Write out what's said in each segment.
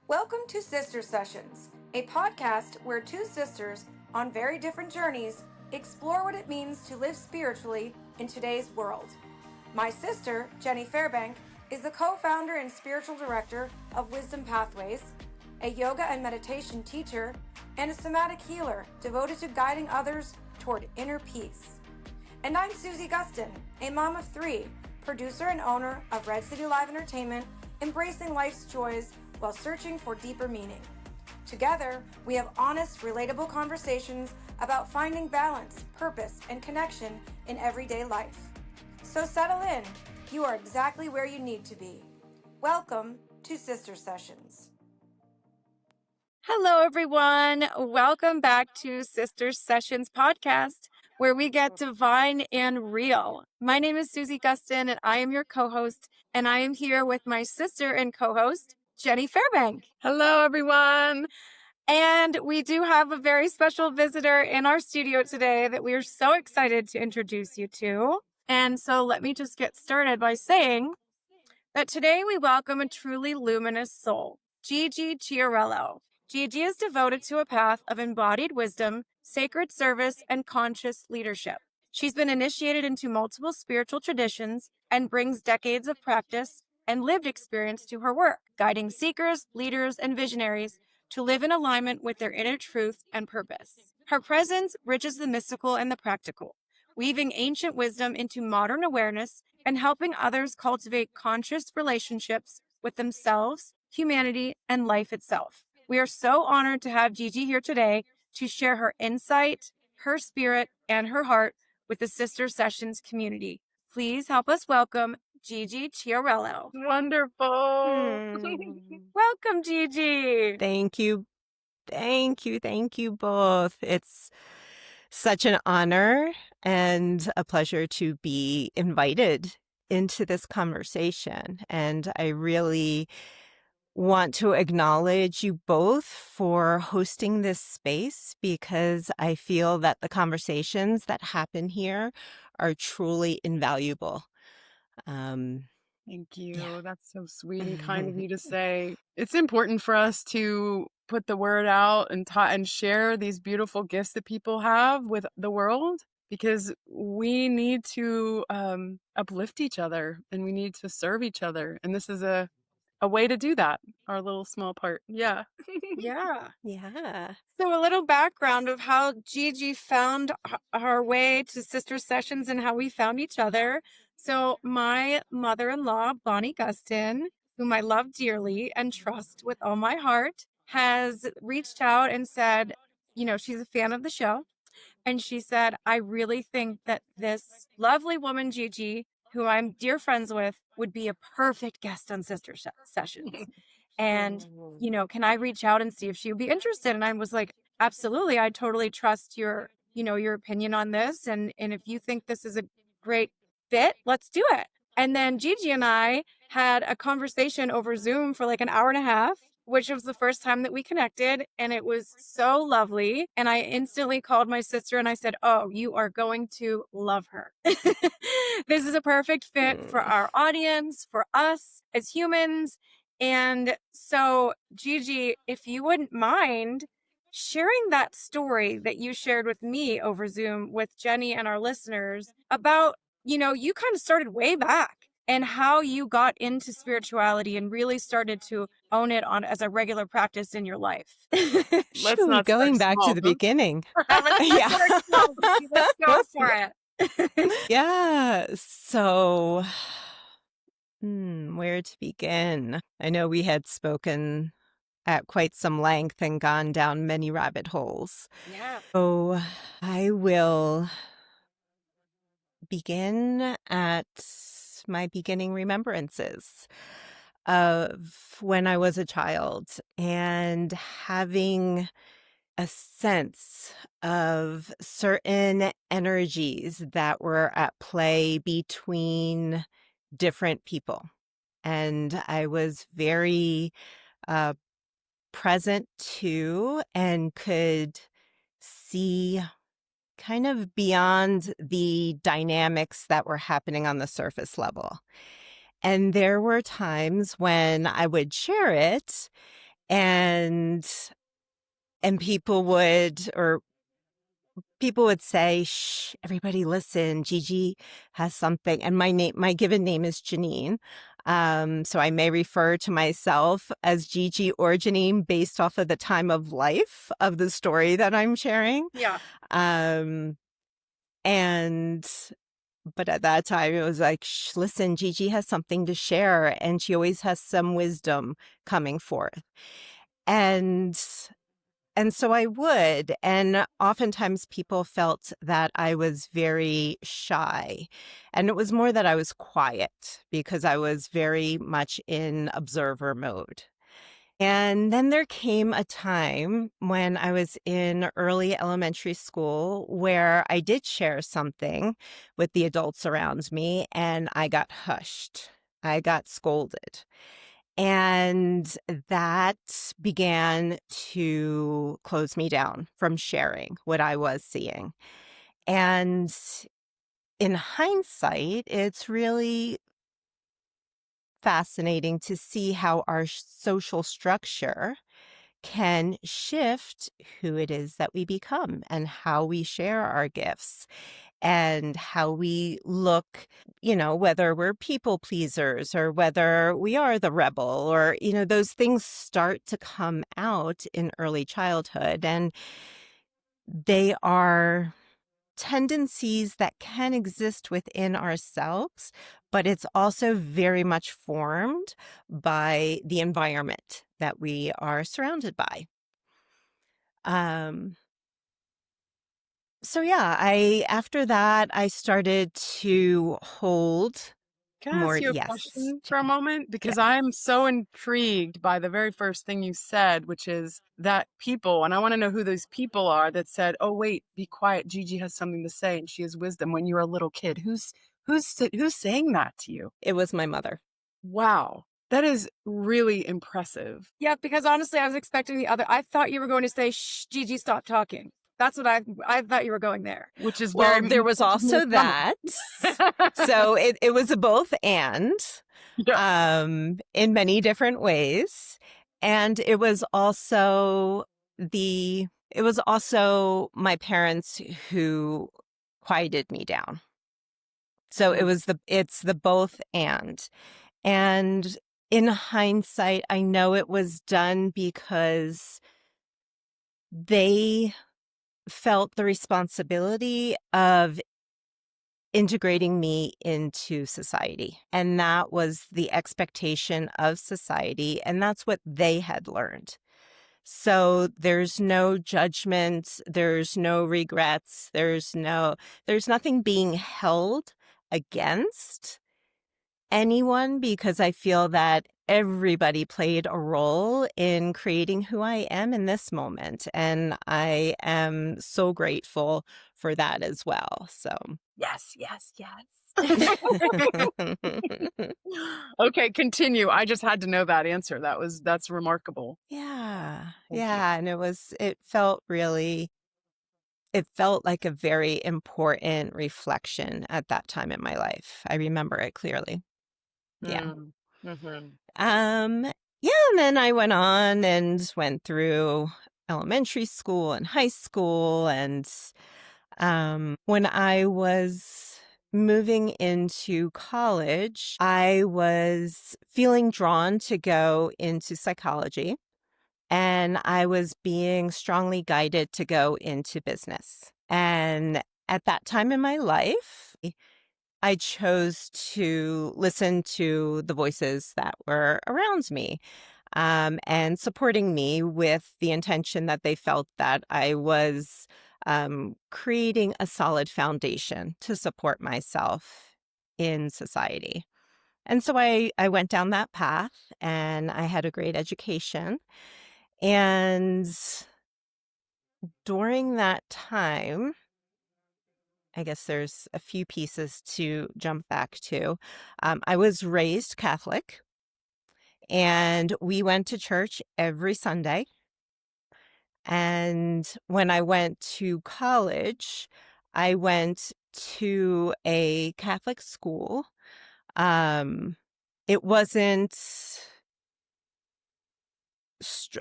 Welcome to Sister Sessions, a podcast where two sisters on very different journeys explore what it means to live spiritually in today's world. My sister, Jenny Fairbank, is the co-founder and spiritual director of Wisdom Pathways, a yoga and meditation teacher, and a somatic healer devoted to guiding others toward inner peace. And I'm Susie Gustin, a mom of three, producer and owner of Red City Live Entertainment, embracing life's joys while searching for deeper meaning. Together, we have honest, relatable conversations about finding balance, purpose, and connection in everyday life. So settle in. You are exactly where you need to be. Welcome to Sister Sessions. Hello, everyone. Welcome back to Sister Sessions podcast, where we get divine and real. My name is Susie Gustin, and I am your co-host, and I am here with my sister and co-host, Jenny Fairbank. Hello, everyone. And we do have a very special visitor in our studio today that we are so excited to introduce you to. And so let me just get started by saying that today we welcome a truly luminous soul, Gigi Chiarello. Gigi is devoted to a path of embodied wisdom, sacred service, and conscious leadership. She's been initiated into multiple spiritual traditions and brings decades of practice and lived experience to her work, guiding seekers, leaders, and visionaries to live in alignment with their inner truth and purpose. Her presence bridges the mystical and the practical, weaving ancient wisdom into modern awareness and helping others cultivate conscious relationships with themselves, humanity, and life itself. We are so honored to have Gigi here today to share her insight, her spirit, and her heart with the Sister Sessions community. Please help us welcome Gigi Chiarello. Wonderful. Welcome, Gigi. Thank you both. It's such an honor and a pleasure to be invited into this conversation. And I really want to acknowledge you both for hosting this space, because I feel that the conversations that happen here are truly invaluable. Thank you. Yeah. That's so sweet and kind of you to say. It's important for us to put the word out and share these beautiful gifts that people have with the world, because we need to uplift each other and we need to serve each other. And this is a way to do that, our little small part. Yeah. Yeah. Yeah. So a little background of how Gigi found her way to Sister Sessions and how we found each other. So my mother-in-law, Bonnie Gustin, whom I love dearly and trust with all my heart, has reached out and said, you know, she's a fan of the show. And she said, I really think that this lovely woman, Gigi, who I'm dear friends with, would be a perfect guest on Sister Sessions. And, you know, can I reach out and see if she would be interested? And I was like, absolutely. I totally trust your, you know, your opinion on this. And if you think this is a great fit, let's do it. And then Gigi and I had a conversation over Zoom for like an hour and a half, which was the first time that we connected. And it was so lovely. And I instantly called my sister and I said, oh, you are going to love her. This is a perfect fit for our audience, for us as humans. And so, Gigi, if you wouldn't mind sharing that story that you shared with me over Zoom with Jenny and our listeners about, you know, you kind of started way back and how you got into spirituality and really started to own it on as a regular practice in your life. Let's not going back small, to the beginning. Yeah. Let's go for it. Yeah. So, where to begin? I know we had spoken at quite some length and gone down many rabbit holes. Yeah. So I will begin at my beginning remembrances of when I was a child and having a sense of certain energies that were at play between different people. And I was very present to and could see kind of beyond the dynamics that were happening on the surface level. And there were times when I would share it And people would say, "Shh, everybody listen, Gigi has something." And my given name is Janine. So I may refer to myself as Gigi or Janine based off of the time of life of the story that I'm sharing. Yeah. But at that time it was like, "Shh, listen, Gigi has something to share, and she always has some wisdom coming forth." And so I would. And oftentimes people felt that I was very shy. And it was more that I was quiet because I was very much in observer mode. And then there came a time when I was in early elementary school where I did share something with the adults around me, and I got hushed. I got scolded. And that began to close me down from sharing what I was seeing. And in hindsight, it's really fascinating to see how our social structure can shift who it is that we become and how we share our gifts and how we look, whether we're people pleasers or whether we are the rebel, or, those things start to come out in early childhood. And they are tendencies that can exist within ourselves, but it's also very much formed by the environment that we are surrounded by. So yeah, after that, I started to hold Can I more. ask you a Yes, question for a moment? yes, Because I'm so intrigued by the very first thing you said, which is that people, and I want to know who those people are that said, "Oh, wait, be quiet. Gigi has something to say and she has wisdom," when you were a little kid. Who's saying that to you? it was my mother. Wow. That is really impressive. Yeah, because honestly, I was expecting I thought you were going to say, "Shh, Gigi, stop talking." That's what I thought you were going there. Which is Well, very there was also that. So it was a both and, Yeah. in many different ways. And it was also my parents who quieted me down. So it's the both and. And in hindsight, I know it was done because they felt the responsibility of integrating me into society. And that was the expectation of society. And that's what they had learned. So there's no judgment, there's no regrets, there's nothing being held against anyone, because I feel that everybody played a role in creating who I am in this moment. And I am so grateful for that as well. So, Yes, yes, yes. Okay, continue. I just had to know that answer. That's remarkable. yeah. Thank you. Yeah. And it felt like a very important reflection at that time in my life. I remember it clearly. Yeah. Mm-hmm. Yeah, and then I went on and went through elementary school and high school. And when I was moving into college, I was feeling drawn to go into psychology, and I was being strongly guided to go into business. And at that time in my life, I chose to listen to the voices that were around me, and supporting me with the intention that they felt that I was creating a solid foundation to support myself in society. And so I went down that path, and I had a great education. And during that time, I guess there's a few pieces to jump back to. I was raised Catholic, and we went to church every Sunday. And when I went to college, I went to a Catholic school. Um, it wasn't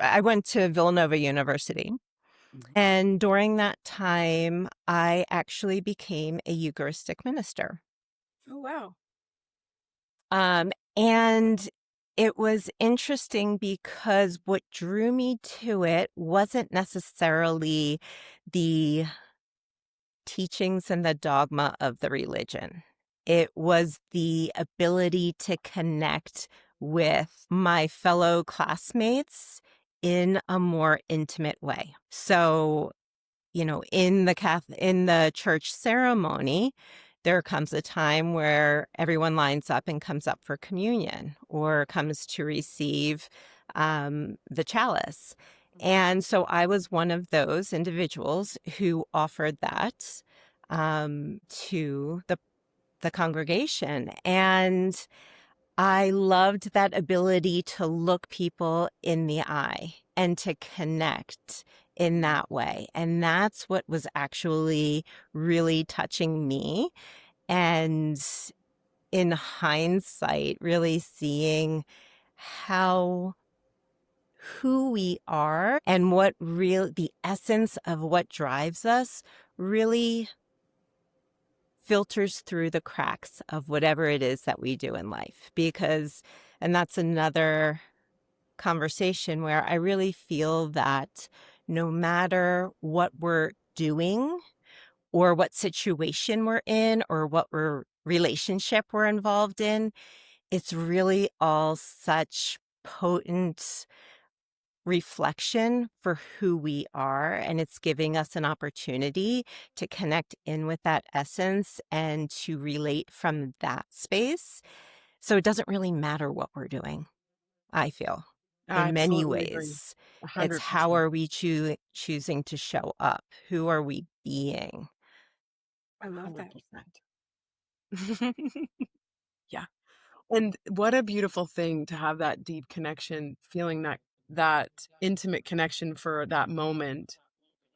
I went to Villanova University. And during that time, I actually became a Eucharistic minister. Oh, wow. And it was interesting because what drew me to it wasn't necessarily the teachings and the dogma of the religion. It was the ability to connect with my fellow classmates in a more intimate way. So, in the church ceremony, there comes a time where everyone lines up and comes up for communion or comes to receive the chalice. And so I was one of those individuals who offered that to the congregation. And I loved that ability to look people in the eye and to connect in that way. And that's what was actually really touching me. And in hindsight, really seeing who we are and the essence of what drives us really filters through the cracks of whatever it is that we do in life. And that's another conversation where I really feel that no matter what we're doing or what situation we're in or what relationship we're involved in, it's really all such potent reflection for who we are, and it's giving us an opportunity to connect in with that essence and to relate from that space. So it doesn't really matter what we're doing, I feel, I in many absolutely agree. ways. It's how 100%. are we choosing to show up? Who are we being? I love that. 100%. Yeah. And what a beautiful thing to have that deep connection, feeling that intimate connection for that moment.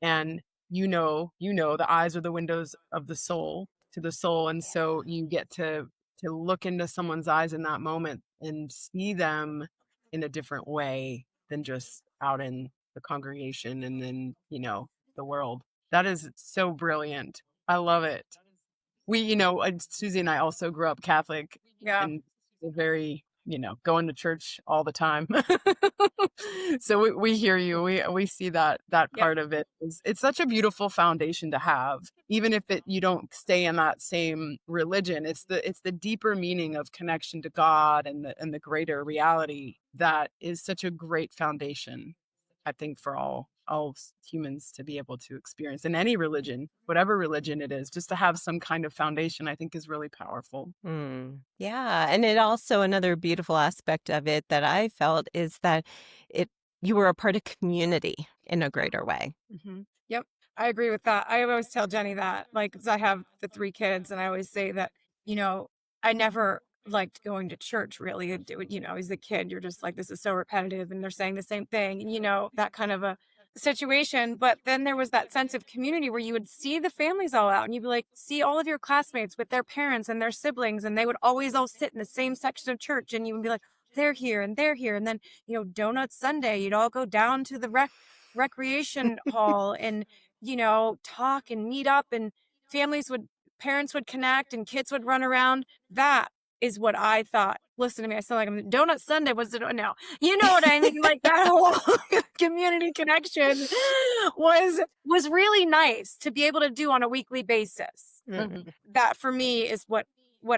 And the eyes are the windows of the soul to the soul. And so you get to look into someone's eyes in that moment and see them in a different way than just out in the congregation and then, the world. That is so brilliant. I love it. Susie and I also grew up Catholic Yeah. and we're very, going to church all the time. So we hear you. We see that Yep. part of it. It's such a beautiful foundation to have, even if you don't stay in that same religion. It's the deeper meaning of connection to God and the greater reality that is such a great foundation, I think, for all humans to be able to experience in any religion, whatever religion it is, just to have some kind of foundation, I think is really powerful. Yeah. And it also, another beautiful aspect of it that I felt is that you were a part of community in a greater way. Mm-hmm. Yep. I agree with that. I always tell Jenny that, like, 'cause I have the 3 kids, and I always say that, I never liked going to church really. As a kid, you're just like, this is so repetitive and they're saying the same thing, that kind of a situation. But then there was that sense of community where you would see the families all out and you'd be like, see all of your classmates with their parents and their siblings, and they would always all sit in the same section of church, and you would be like, they're here and they're here. And then, Donut Sunday, you'd all go down to the recreation hall and talk and meet up, and parents would connect and kids would run around. That is what I thought. Listen to me, I sound like I'm Donut Sunday was it? No, you know what I mean. Like, that whole community connection was really nice to be able to do on a weekly basis. That for me is what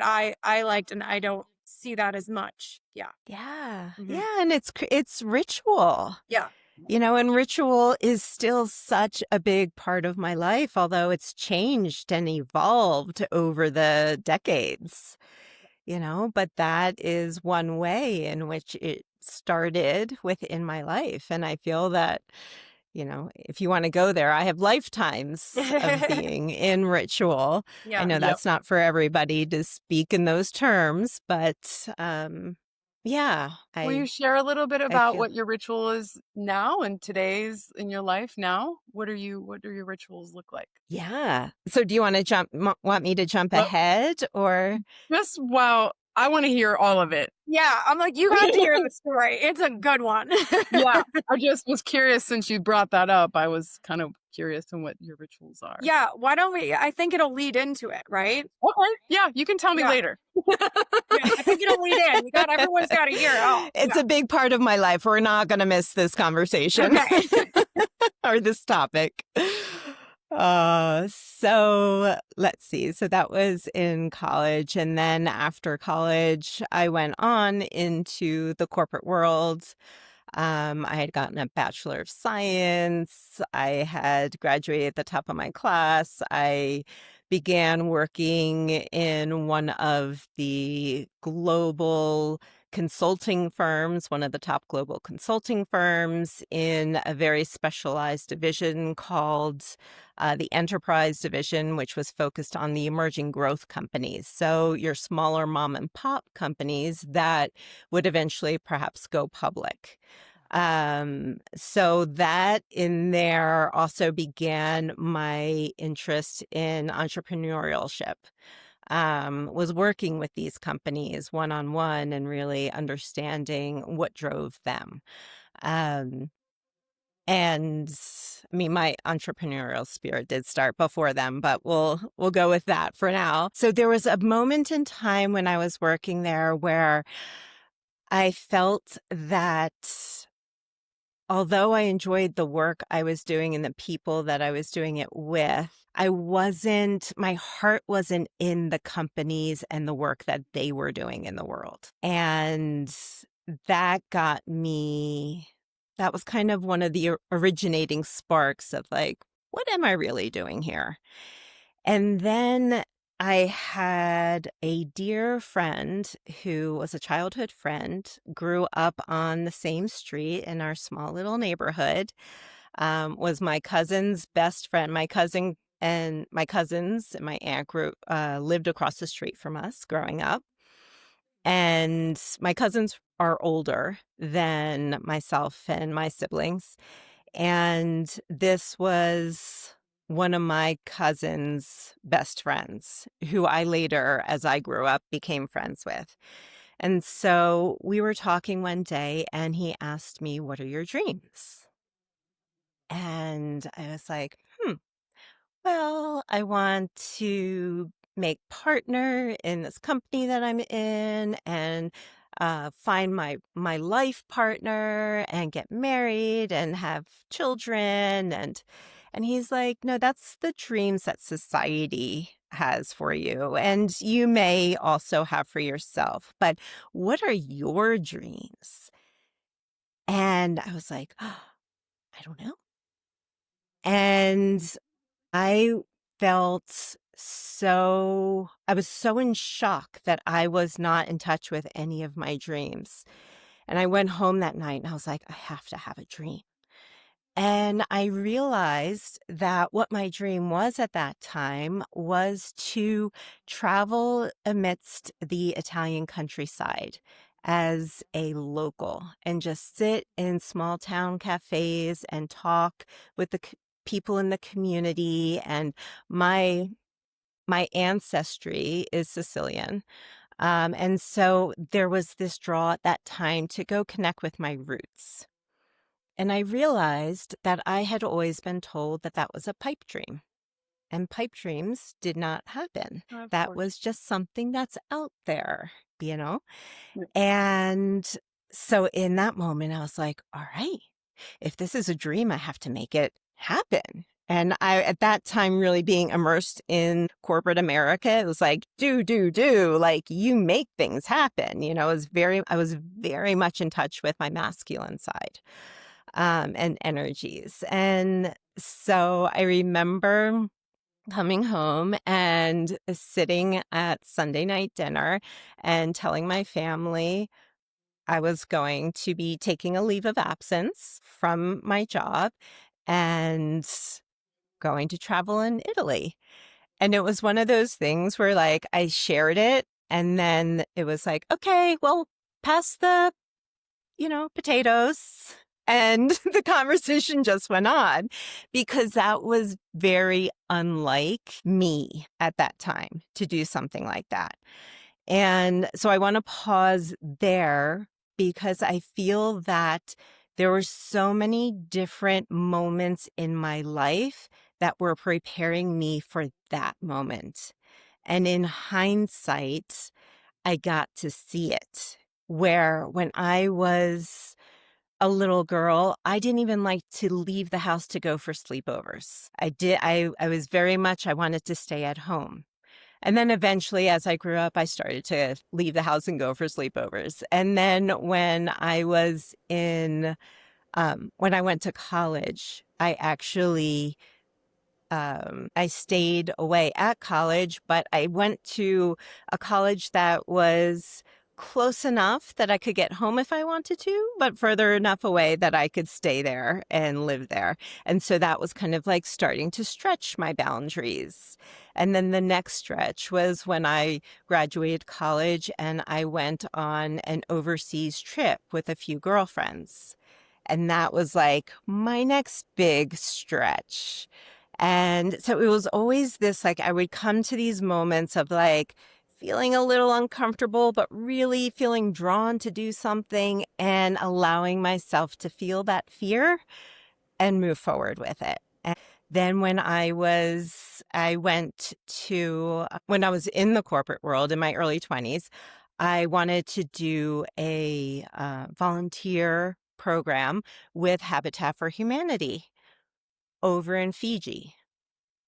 I liked, and I don't see that as much. Yeah. Yeah, and it's ritual. Yeah. And ritual is still such a big part of my life, although it's changed and evolved over the decades, but that is one way in which it started within my life. And I feel that, if you want to go there, I have lifetimes of being in ritual. Yeah. I know that's not for everybody to speak in those terms, but yeah. Will you share a little bit about what your ritual is now and today's in your life now? What do your rituals look like? Yeah. So do you want me to jump ahead or? Just, well, I want to hear all of it. Yeah, I'm like, you have to hear the story. It's a good one. Yeah, I just was curious since you brought that up. I was kind of curious on what your rituals are. Yeah, why don't we? I think it'll lead into it, right? Okay. Yeah, you can tell me later. Yeah, I think it'll lead in. Everyone's got to hear it all. It's a big part of my life. We're not going to miss this conversation or this topic. So let's see. So that was in college. And then after college, I went on into the corporate world. I had gotten a Bachelor of Science. I had graduated at the top of my class. I began working in one of the global consulting firms, one of the top global consulting firms, in a very specialized division called the Enterprise Division, which was focused on the emerging growth companies. So your smaller mom and pop companies that would eventually perhaps go public. So that in there also began my interest in entrepreneurship. Was working with these companies one-on-one and really understanding what drove them. And I mean, my entrepreneurial spirit did start before them, but we'll go with that for now. So there was a moment in time when I was working there where I felt that although I enjoyed the work I was doing and the people that I was doing it with, my heart wasn't in the companies and the work that they were doing in the world. And that was kind of one of the originating sparks of like, what am I really doing here? And then I had a dear friend who was a childhood friend, grew up on the same street in our small little neighborhood, was my cousin's best friend. My cousin and my cousins and my aunt lived across the street from us growing up. And my cousins are older than myself and my siblings. And this was one of my cousin's best friends, who I later, as I grew up, became friends with. And so we were talking one day, and he asked me, "What are your dreams?" And I was like, well, I want to make partner in this company that I'm in and find my life partner and get married and have children. And he's like, no, that's the dreams that society has for you. And you may also have for yourself. But what are your dreams? And I was like, oh, I don't know. And I I was so in shock that I was not in touch with any of my dreams. And I went home that night and I was like, I have to have a dream. And I realized that what my dream was at that time was to travel amidst the Italian countryside as a local and just sit in small town cafes and talk with the people in the community. And my ancestry is Sicilian. And so there was this draw at that time to go connect with my roots. And I realized that I had always been told that that was a pipe dream. And pipe dreams did not happen. That was just something that's out there, you know? Yeah. And so in that moment, I was like, all right, if this is a dream, I have to make it happen. And I, at that time, really being immersed in corporate America, it was like, do, like you make things happen. You know, I was very much in touch with my masculine side. And energies. And so I remember coming home and sitting at Sunday night dinner and telling my family I was going to be taking a leave of absence from my job and going to travel in Italy. And it was one of those things where like I shared it and then it was like, okay, well, pass the, potatoes. And the conversation just went on because that was very unlike me at that time to do something like that. And so I want to pause there because I feel that there were so many different moments in my life that were preparing me for that moment. And in hindsight, I got to see it. Where when I was a little girl, I didn't even like to leave the house to go for sleepovers. I was very much, I wanted to stay at home. And then eventually, as I grew up, I started to leave the house and go for sleepovers. And then when I went to college, I stayed away at college, but I went to a college that was close enough that I could get home if I wanted to, but further enough away that I could stay there and live there. And so that was kind of like starting to stretch my boundaries. And then the next stretch was when I graduated college and I went on an overseas trip with a few girlfriends. And that was like my next big stretch. And so it was always this, like, I would come to these moments of like feeling a little uncomfortable, but really feeling drawn to do something and allowing myself to feel that fear and move forward with it. And then when I was in the corporate world in my early 20s, I wanted to do a volunteer program with Habitat for Humanity over in Fiji.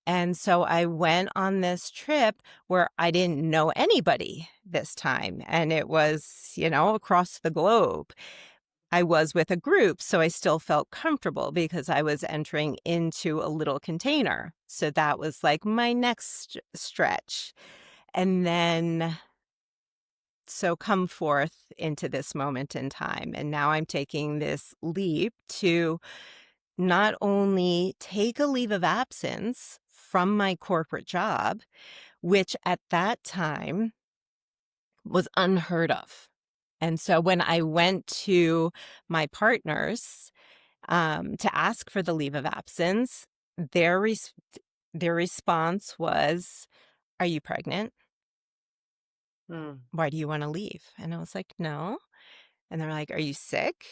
And so I went on this trip where I didn't know anybody this time. And it was, across the globe. I was with a group, so I still felt comfortable because I was entering into a little container. So that was like my next stretch. And then, so come forth into this moment in time. And now I'm taking this leap to not only take a leave of absence from my corporate job, which at that time was unheard of. And so when I went to my partners to ask for the leave of absence, their response was, "Are you pregnant? Why do you want to leave?" And I was like, "No." And they're like, "Are you sick?"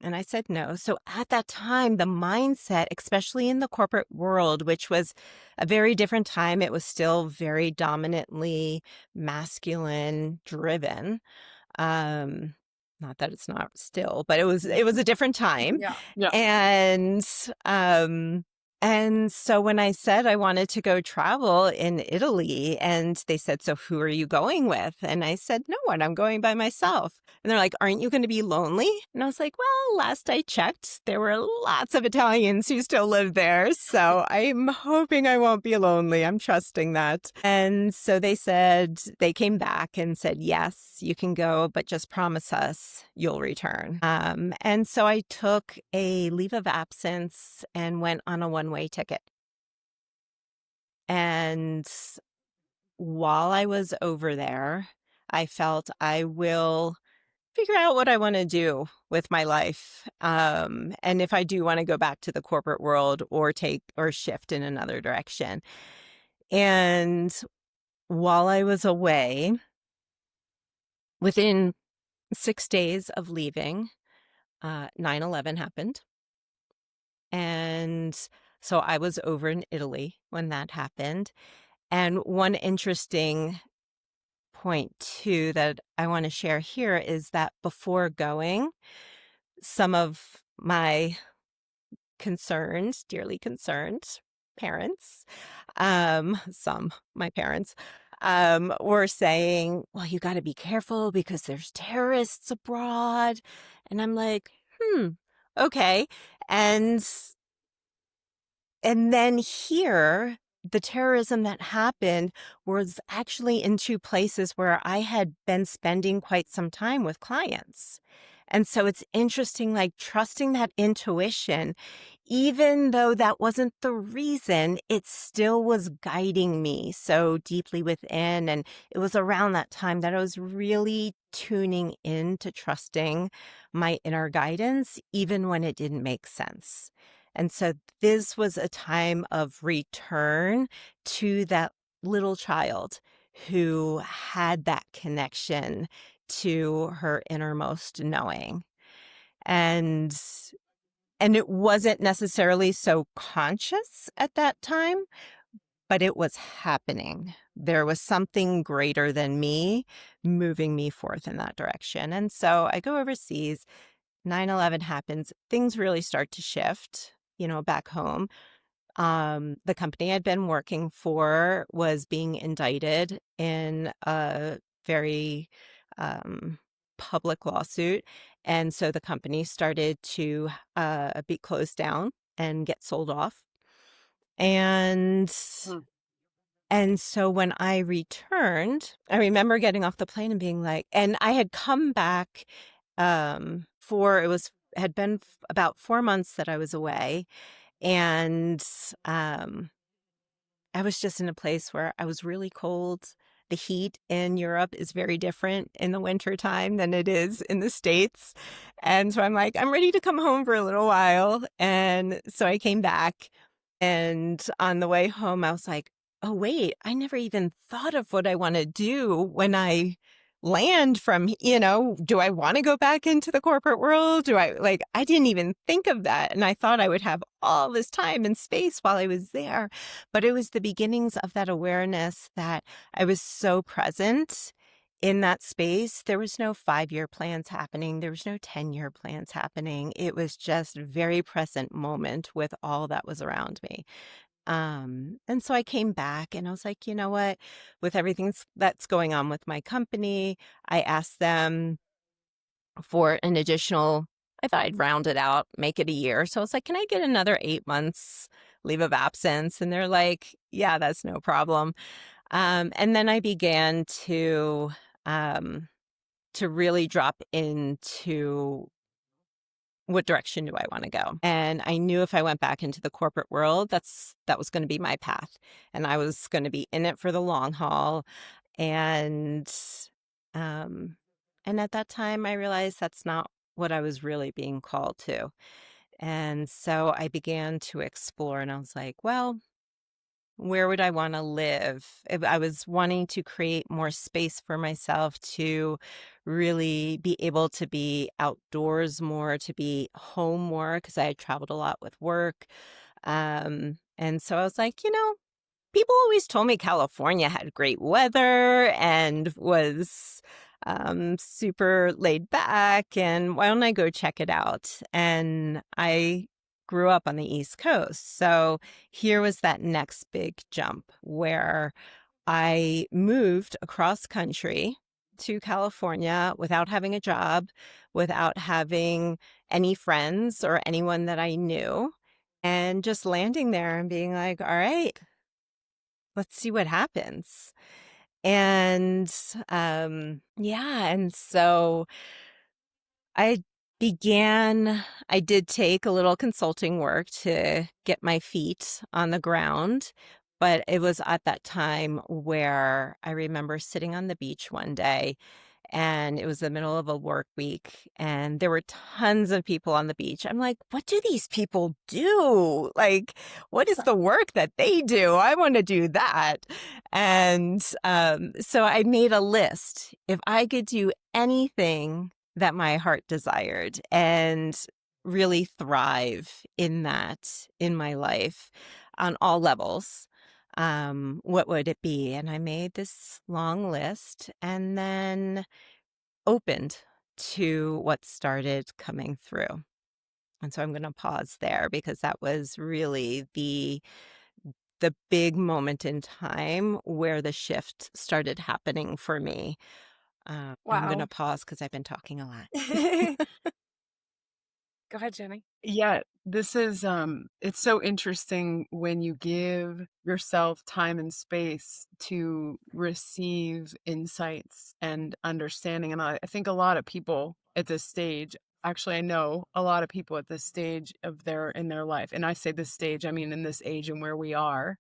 And I said, "No." So at that time, the mindset, especially in the corporate world, which was a very different time, it was still very dominantly masculine driven. Not that it's not still, but it was a different time. Yeah. And so when I said I wanted to go travel in Italy, and they said, "So who are you going with?" And I said, "No one, I'm going by myself." And they're like, "Aren't you going to be lonely?" And I was like, "Well, last I checked, there were lots of Italians who still live there. So I'm hoping I won't be lonely. I'm trusting that." And so they came back and said, "Yes, you can go, but just promise us you'll return." And so I took a leave of absence and went on a one-way ticket. And while I was over there, I felt I will figure out what I want to do with my life. And if I do want to go back to the corporate world or shift in another direction. And while I was away, within 6 days of leaving, 9/11 happened. And so I was over in Italy when that happened. And one interesting point, too, that I want to share here is that before going, some of my dearly concerned parents, my parents, were saying, "Well, you got to be careful because there's terrorists abroad." And I'm like, okay. And then here, the terrorism that happened was actually in two places where I had been spending quite some time with clients. And so it's interesting, like trusting that intuition, even though that wasn't the reason, it still was guiding me so deeply within. And it was around that time that I was really tuning in to trusting my inner guidance, even when it didn't make sense. And so this was a time of return to that little child who had that connection to her innermost knowing. And it wasn't necessarily so conscious at that time, but it was happening. There was something greater than me moving me forth in that direction. And so I go overseas, 9/11 happens, things really start to shift, back home. The company I'd been working for was being indicted in a very public lawsuit. And so the company started to be closed down and get sold off. And so when I returned, I remember getting off the plane and being like, and I had come back had been about 4 months that I was away. And I was just in a place where I was really cold. The heat in Europe is very different in the wintertime than it is in the States. And so I'm like, I'm ready to come home for a little while. And so I came back. And on the way home, I was like, oh, wait, I never even thought of what I want to do when I land from, do I want to go back into the corporate world? I didn't even think of that. And I thought I would have all this time and space while I was there. But it was the beginnings of that awareness that I was so present in that space. There was no 5-year plans happening. There was no 10-year plans happening. It was just very present moment with all that was around me. And so I came back and I was like, you know what, with everything that's going on with my company, I asked them for an additional, I thought I'd round it out, make it a year. So I was like, can I get another 8 months leave of absence? And they're like, yeah, that's no problem. And then I began to really drop into what direction do I want to go? And I knew if I went back into the corporate world, that was going to be my path. And I was going to be in it for the long haul. And at that time I realized that's not what I was really being called to. And so I began to explore and I was like, well, where would I want to live? If I was wanting to create more space for myself to really be able to be outdoors more, to be home more, because I had traveled a lot with work. And so I was like, people always told me California had great weather and was super laid back. And why don't I go check it out? And I grew up on the East Coast. So here was that next big jump where I moved across country to California without having a job, without having any friends or anyone that I knew, and just landing there and being like, all right, let's see what happens. And and so I I did take a little consulting work to get my feet on the ground, but it was at that time where I remember sitting on the beach one day and it was the middle of a work week and there were tons of people on the beach. I'm like, what do these people do? Like, what is the work that they do? I want to do that. And so I made a list. If I could do anything that my heart desired and really thrive in that in my life on all levels, what would it be? And I made this long list and then opened to what started coming through. And so I'm going to pause there because that was really the big moment in time where the shift started happening for me. I'm going to Wow. pause because I've been talking a lot. Go ahead, Jenny. Yeah, this is it's so interesting when you give yourself time and space to receive insights and understanding. And I think a lot of people at this stage, actually I know a lot of people at this stage of in their life, and I say this stage, I mean in this age and where we are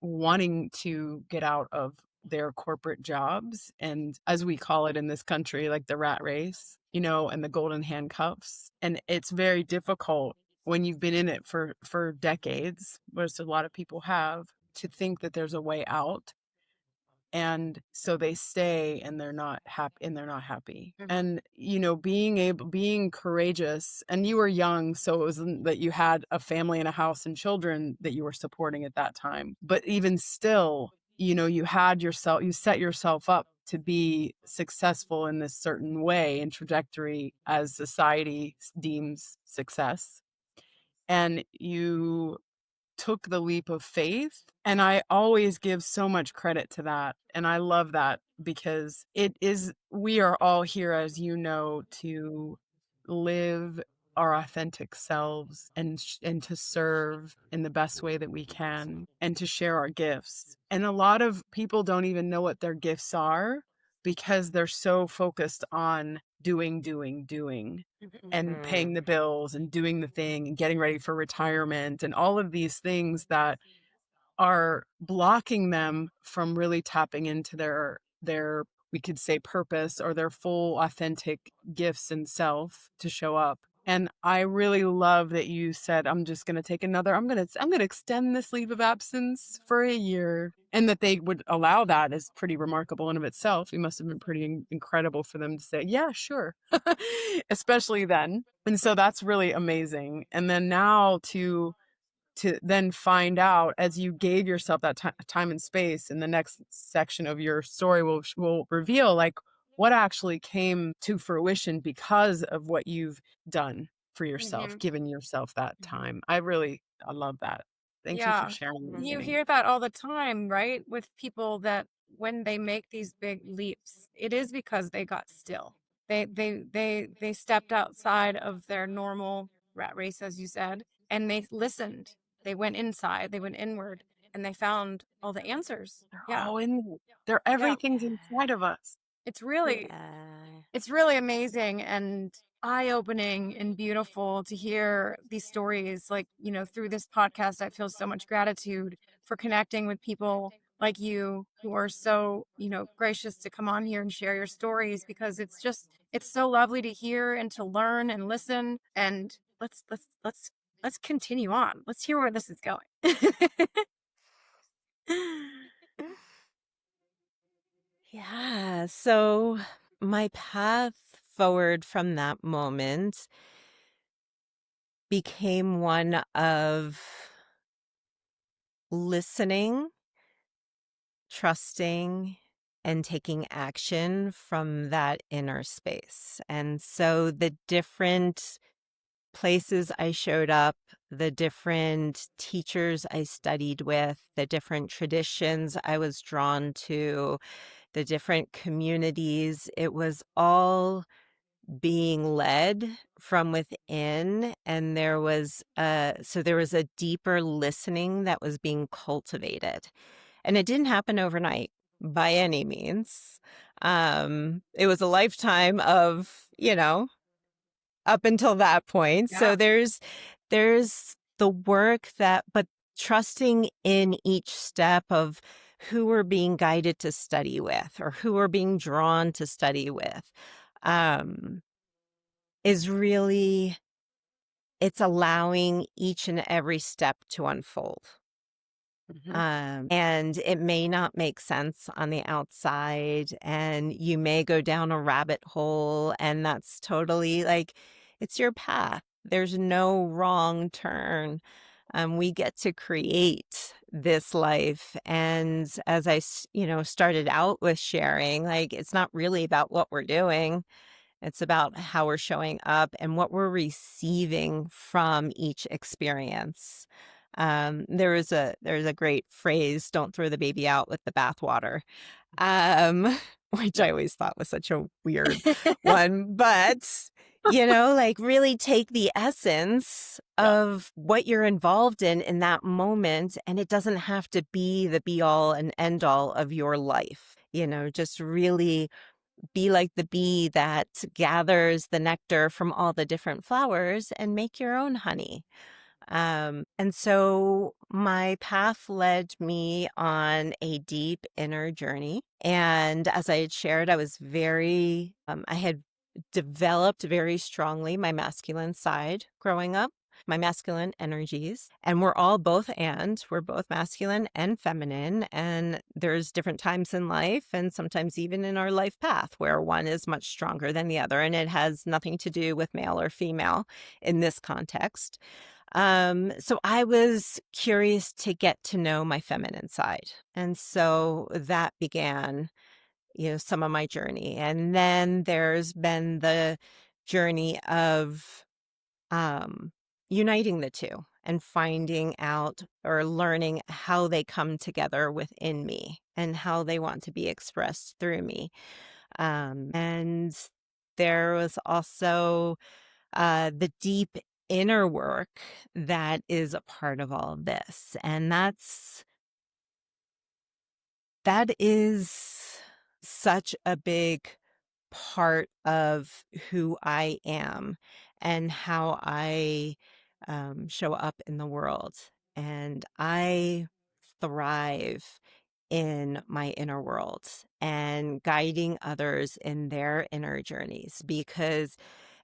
wanting to get out of their corporate jobs and, as we call it in this country, like the rat race, and the golden handcuffs. And it's very difficult when you've been in it for decades, which a lot of people have, to think that there's a way out. And so they stay and they're not happy. Mhm. And, being courageous, and you were young, so it wasn't that you had a family and a house and children that you were supporting at that time. But even still, you set yourself up to be successful in this certain way and trajectory as society deems success. And you took the leap of faith. And I always give so much credit to that. And I love that because we are all here, as you know, to live our authentic selves and to serve in the best way that we can and to share our gifts. And a lot of people don't even know what their gifts are because they're so focused on doing and paying the bills and doing the thing and getting ready for retirement and all of these things that are blocking them from really tapping into their we could say purpose or their full authentic gifts and self to show up. And I really love that you said, I'm just going to take I'm going to extend this leave of absence for a year, and that they would allow that is pretty remarkable in of itself. It must have been pretty incredible for them to say, yeah, sure. Especially then. And so that's really amazing. And then now to then find out, as you gave yourself that time and space, in the next section of your story will reveal like what actually came to fruition because of what you've done for yourself, given yourself that time. I love that. Thank you for Yeah. sharing with You me. hear that all the time, right? With people that when they make these big leaps, it is because they got still. They stepped outside of their normal rat race, as you said, and they listened. They went inside, they went inward, and they found all the answers. Yeah. Oh, and everything's inside of us. It's really it's really amazing and eye-opening and beautiful to hear these stories. Like, through this podcast, I feel so much gratitude for connecting with people like you who are so, gracious to come on here and share your stories, because it's so lovely to hear and to learn and listen. And let's continue on. Let's hear where this is going. Yeah. So my path forward from that moment became one of listening, trusting, and taking action from that inner space. And so the different places I showed up, the different teachers I studied with, the different traditions I was drawn to, the different communities, it was all being led from within. And there was a deeper listening that was being cultivated. And it didn't happen overnight by any means. It was a lifetime of, up until that point. So Yeah. there's the work but trusting in each step of who we're being guided to study with or who we're being drawn to study with, is really, it's allowing each and every step to unfold. And it may not make sense on the outside, and you may go down a rabbit hole, and that's totally like, it's your path. There's no wrong turn. We get to create this life. And as I, started out with sharing, like, it's not really about what we're doing. It's about how we're showing up and what we're receiving from each experience. There's a great phrase, "Don't throw the baby out with the bathwater," which I always thought was such a weird one. But, like, really take the essence of what you're involved in that moment. And it doesn't have to be the be all and end all of your life. Just really be like the bee that gathers the nectar from all the different flowers and make your own honey. And so my path led me on a deep inner journey. And as I had shared, I had developed very strongly my masculine side growing up. my masculine energies. And we're all both and we're both masculine and feminine. And there's different times in life and sometimes even in our life path where one is much stronger than the other. And it has nothing to do with male or female in this context. So I was curious to get to know my feminine side. And so that began, some of my journey. And then there's been the journey of uniting the two and finding out or learning how they come together within me and how they want to be expressed through me. And there was also the deep inner work that is a part of all of this. And that is such a big part of who I am and how I show up in the world. And I thrive in my inner world and guiding others in their inner journeys because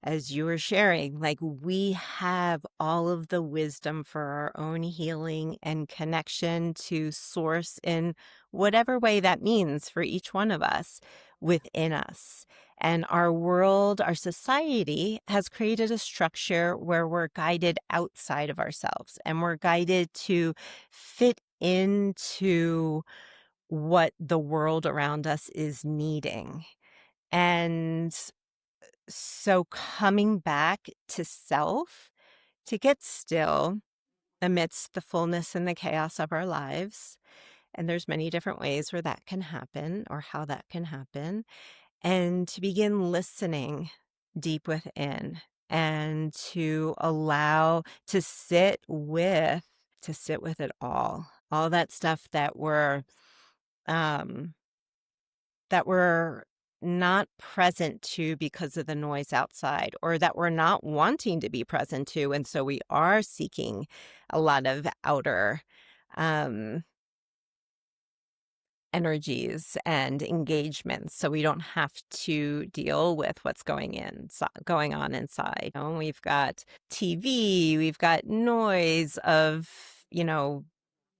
as you were sharing, like we have all of the wisdom for our own healing and connection to source in whatever way that means for each one of us within us. And our world, our society has created a structure where we're guided outside of ourselves and we're guided to fit into what the world around us is needing. And so coming back to self, to get still amidst the fullness and the chaos of our lives. And there's many different ways where that can happen or how that can happen. And to begin listening deep within and to allow to sit with it all that stuff um, that we're not present to because of the noise outside or that we're not wanting to be present to. And so we are seeking a lot of outer energies and engagements so we don't have to deal with what's going on inside. We've got TV, we've got noise of,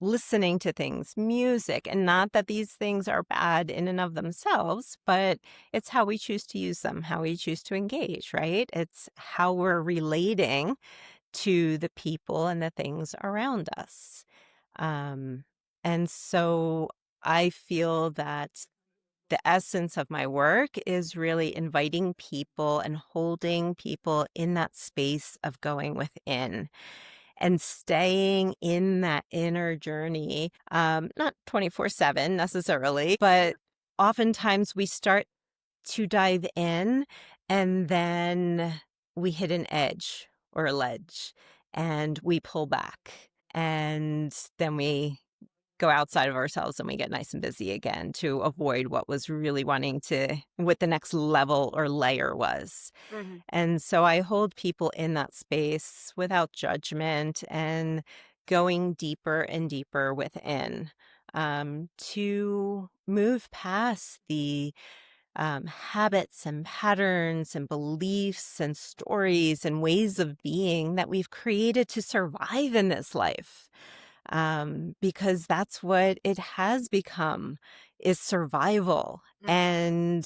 listening to things, music, and not that these things are bad in and of themselves, but it's how we choose to use them, how we choose to engage, right? It's how we're relating to the people and the things around us. And so I feel that the essence of my work is really inviting people and holding people in that space of going within and staying in that inner journey, not 24/7 necessarily, but oftentimes we start to dive in and then we hit an edge or a ledge and we pull back and then we go outside of ourselves and we get nice and busy again to avoid what the next level or layer was. Mm-hmm. And so I hold people in that space without judgment and going deeper and deeper within to move past the habits and patterns and beliefs and stories and ways of being that we've created to survive in this life. Because that's what it has become, is survival. And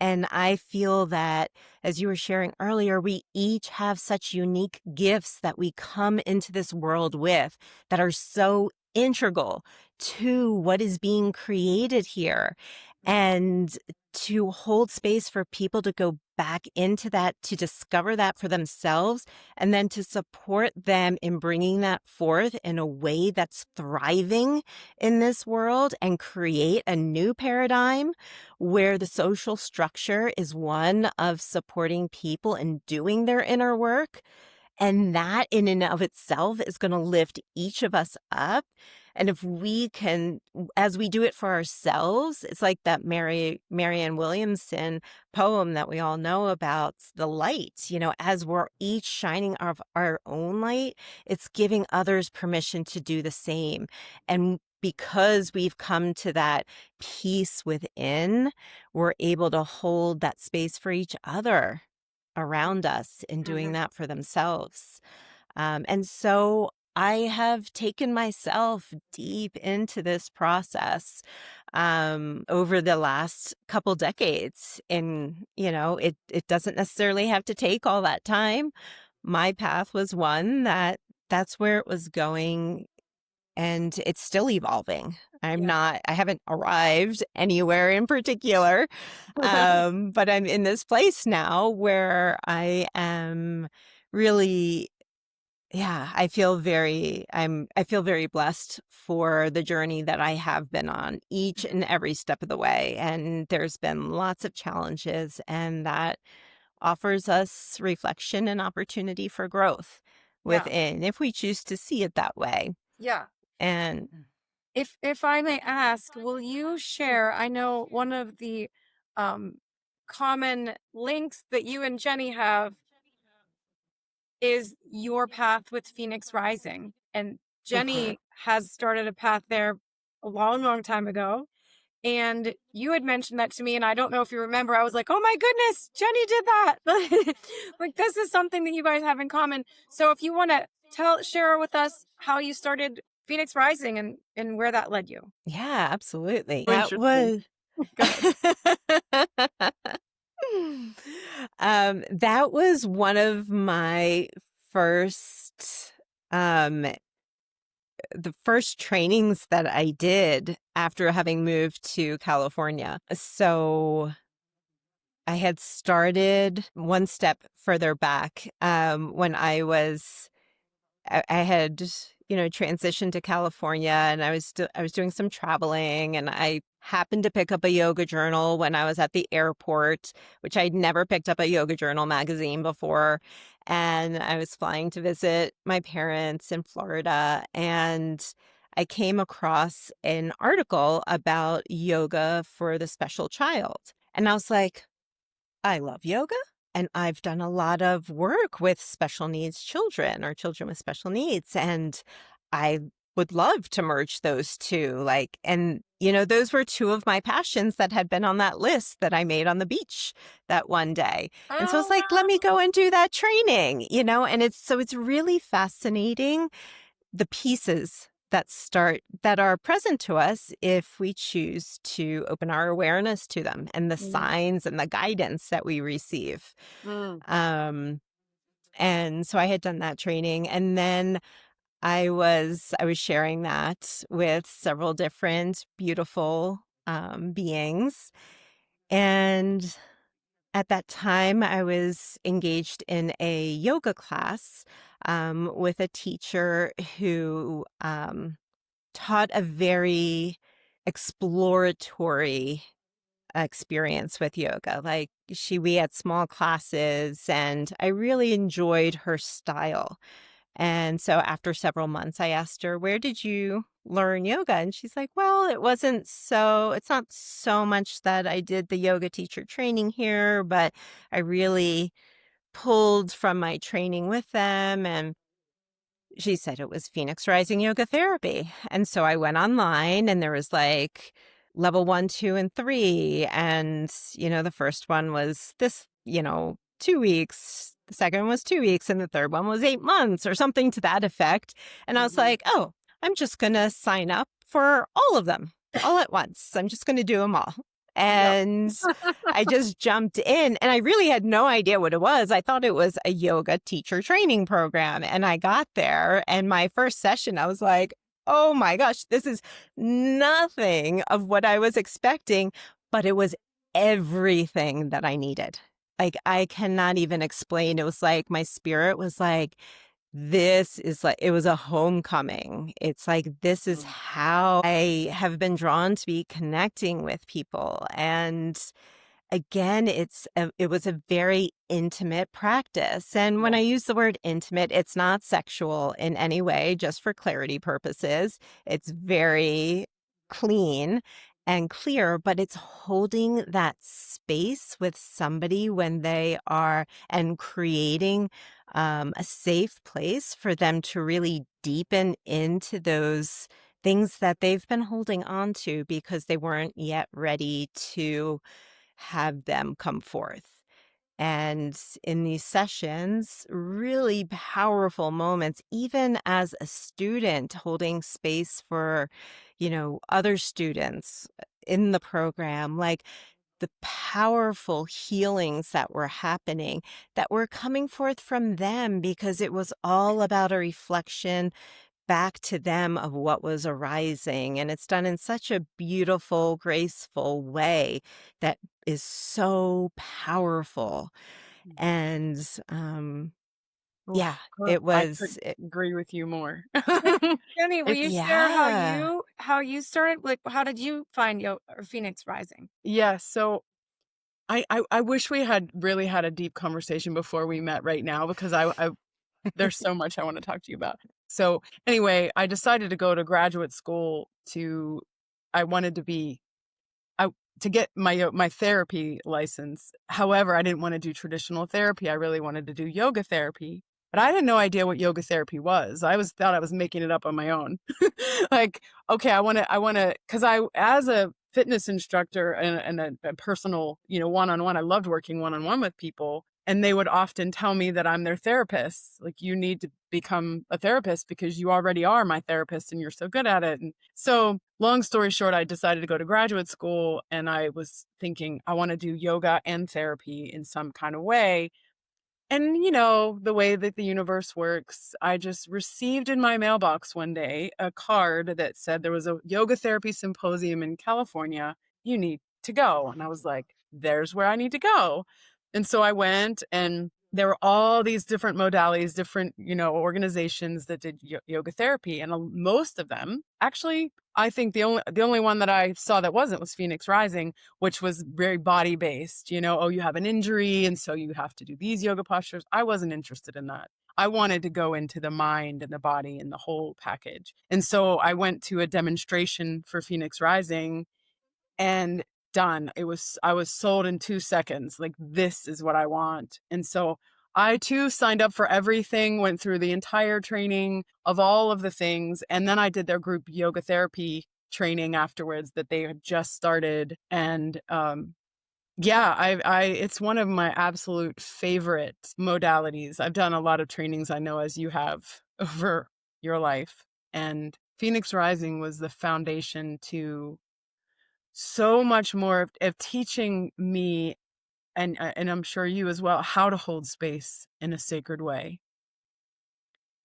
I feel that, as you were sharing earlier, we each have such unique gifts that we come into this world with that are so integral to what is being created here. And to hold space for people to go back into that, to discover that for themselves, and then to support them in bringing that forth in a way that's thriving in this world and create a new paradigm where the social structure is one of supporting people and doing their inner work. And that in and of itself is going to lift each of us up. And if we can, as we do it for ourselves, it's like that Marianne Williamson poem that we all know about, the light, as we're each shining our own light, it's giving others permission to do the same. And because we've come to that peace within, we're able to hold that space for each other around us in doing that for themselves. And so I have taken myself deep into this process over the last couple decades. And, it doesn't necessarily have to take all that time. My path was one that's where it was going, and it's still evolving. I haven't arrived anywhere in particular, but I'm in this place now where I am really, I feel very blessed for the journey that I have been on each and every step of the way. And there's been lots of challenges, and that offers us reflection and opportunity for growth within, if we choose to see it that way. Yeah. And If I may ask, will you share? I know one of the common links that you and Jenny have is your path with Phoenix Rising. And Jenny has started a path there a long, long time ago. And you had mentioned that to me, and I don't know if you remember. I was like, oh my goodness, Jenny did that. Like, this is something that you guys have in common. So if you want to share with us how you started Phoenix Rising and where that led you. yeah, absolutely. Interesting. That was one of my first, the first trainings that I did after having moved to California. So I had started one step further back when I had, transitioned to California, and I was doing some traveling, and I happened to pick up a yoga journal when I was at the airport, which I'd never picked up a yoga journal magazine before. And I was flying to visit my parents in Florida, and I came across an article about yoga for the special child. And I was like, I love yoga. And I've done a lot of work with special needs children or children with special needs. And I would love to merge those two. Those were two of my passions that had been on that list that I made on the beach that one day. And so I was like, let me go and do that training, and it's really fascinating, the pieces that are present to us if we choose to open our awareness to them, and the signs and the guidance that we receive. And so I had done that training, and then I was sharing that with several different beautiful beings. And at that time, I was engaged in a yoga class with a teacher who taught a very exploratory experience with yoga. We had small classes, and I really enjoyed her style. And so after several months, I asked her, where did you learn yoga? And she's like, well, it's not so much that I did the yoga teacher training here, but I really pulled from my training with them. And she said it was Phoenix Rising Yoga Therapy. And so I went online, and there was level 1, 2, and 3. And, the first one was 2 weeks. The second one was 2 weeks. And the third one was 8 months or something to that effect. And I was like, oh, I'm just going to sign up for all of them all at once. I'm just going to do them all. And I just jumped in, and I really had no idea what it was. I thought it was a yoga teacher training program. And I got there, and my first session, I was like, oh my gosh, this is nothing of what I was expecting, but it was everything that I needed. I cannot even explain. It was like my spirit was like, it was a homecoming. It's like, this is how I have been drawn to be connecting with people. And again, it was a very intimate practice. And when I use the word intimate, it's not sexual in any way, just for clarity purposes. It's very clean and clear, but it's holding that space with somebody when they are, and creating a safe place for them to really deepen into those things that they've been holding on to because they weren't yet ready to have them come forth. And in these sessions, really powerful moments, even as a student holding space for, other students in the program, like the powerful healings that were happening, that were coming forth from them, because it was all about a reflection back to them of what was arising. And it's done in such a beautiful, graceful way that is so powerful. And yeah, Oof, it I was, couldn't agree with you more. Jenny, will you It's share yeah. how you started? Like, how did you find Phoenix Rising? yeah, so I wish we had really had a deep conversation before we met right now, because I there's so much I want to talk to you about. So anyway, I decided to go to graduate school I wanted to be I to get my therapy license. However, I didn't want to do traditional therapy. I really wanted to do yoga therapy. But I had no idea what yoga therapy was. Thought I was making it up on my own. Like, okay, because as a fitness instructor and a personal, one-on-one, I loved working one-on-one with people. And they would often tell me that I'm their therapist. Like, you need to become a therapist because you already are my therapist and you're so good at it. And so, long story short, I decided to go to graduate school, and I was thinking I want to do yoga and therapy in some kind of way. And, the way that the universe works, I just received in my mailbox one day a card that said there was a yoga therapy symposium in California. You need to go. And I was like, there's where I need to go. And so I went, and there were all these different modalities, different, organizations that did yoga therapy. And most of them, actually, I think the only one that I saw that wasn't was Phoenix Rising, which was very body based. Oh, you have an injury, and so you have to do these yoga postures. I wasn't interested in that. I wanted to go into the mind and the body and the whole package. And so I went to a demonstration for Phoenix Rising, and done. I was sold in 2 seconds. Like, this is what I want. And so I too signed up for everything, went through the entire training of all of the things. And then I did their group yoga therapy training afterwards that they had just started. And, yeah, it's one of my absolute favorite modalities. I've done a lot of trainings, I know, as you have over your life. And Phoenix Rising was the foundation to so much more of teaching me, and I'm sure you as well, how to hold space in a sacred way.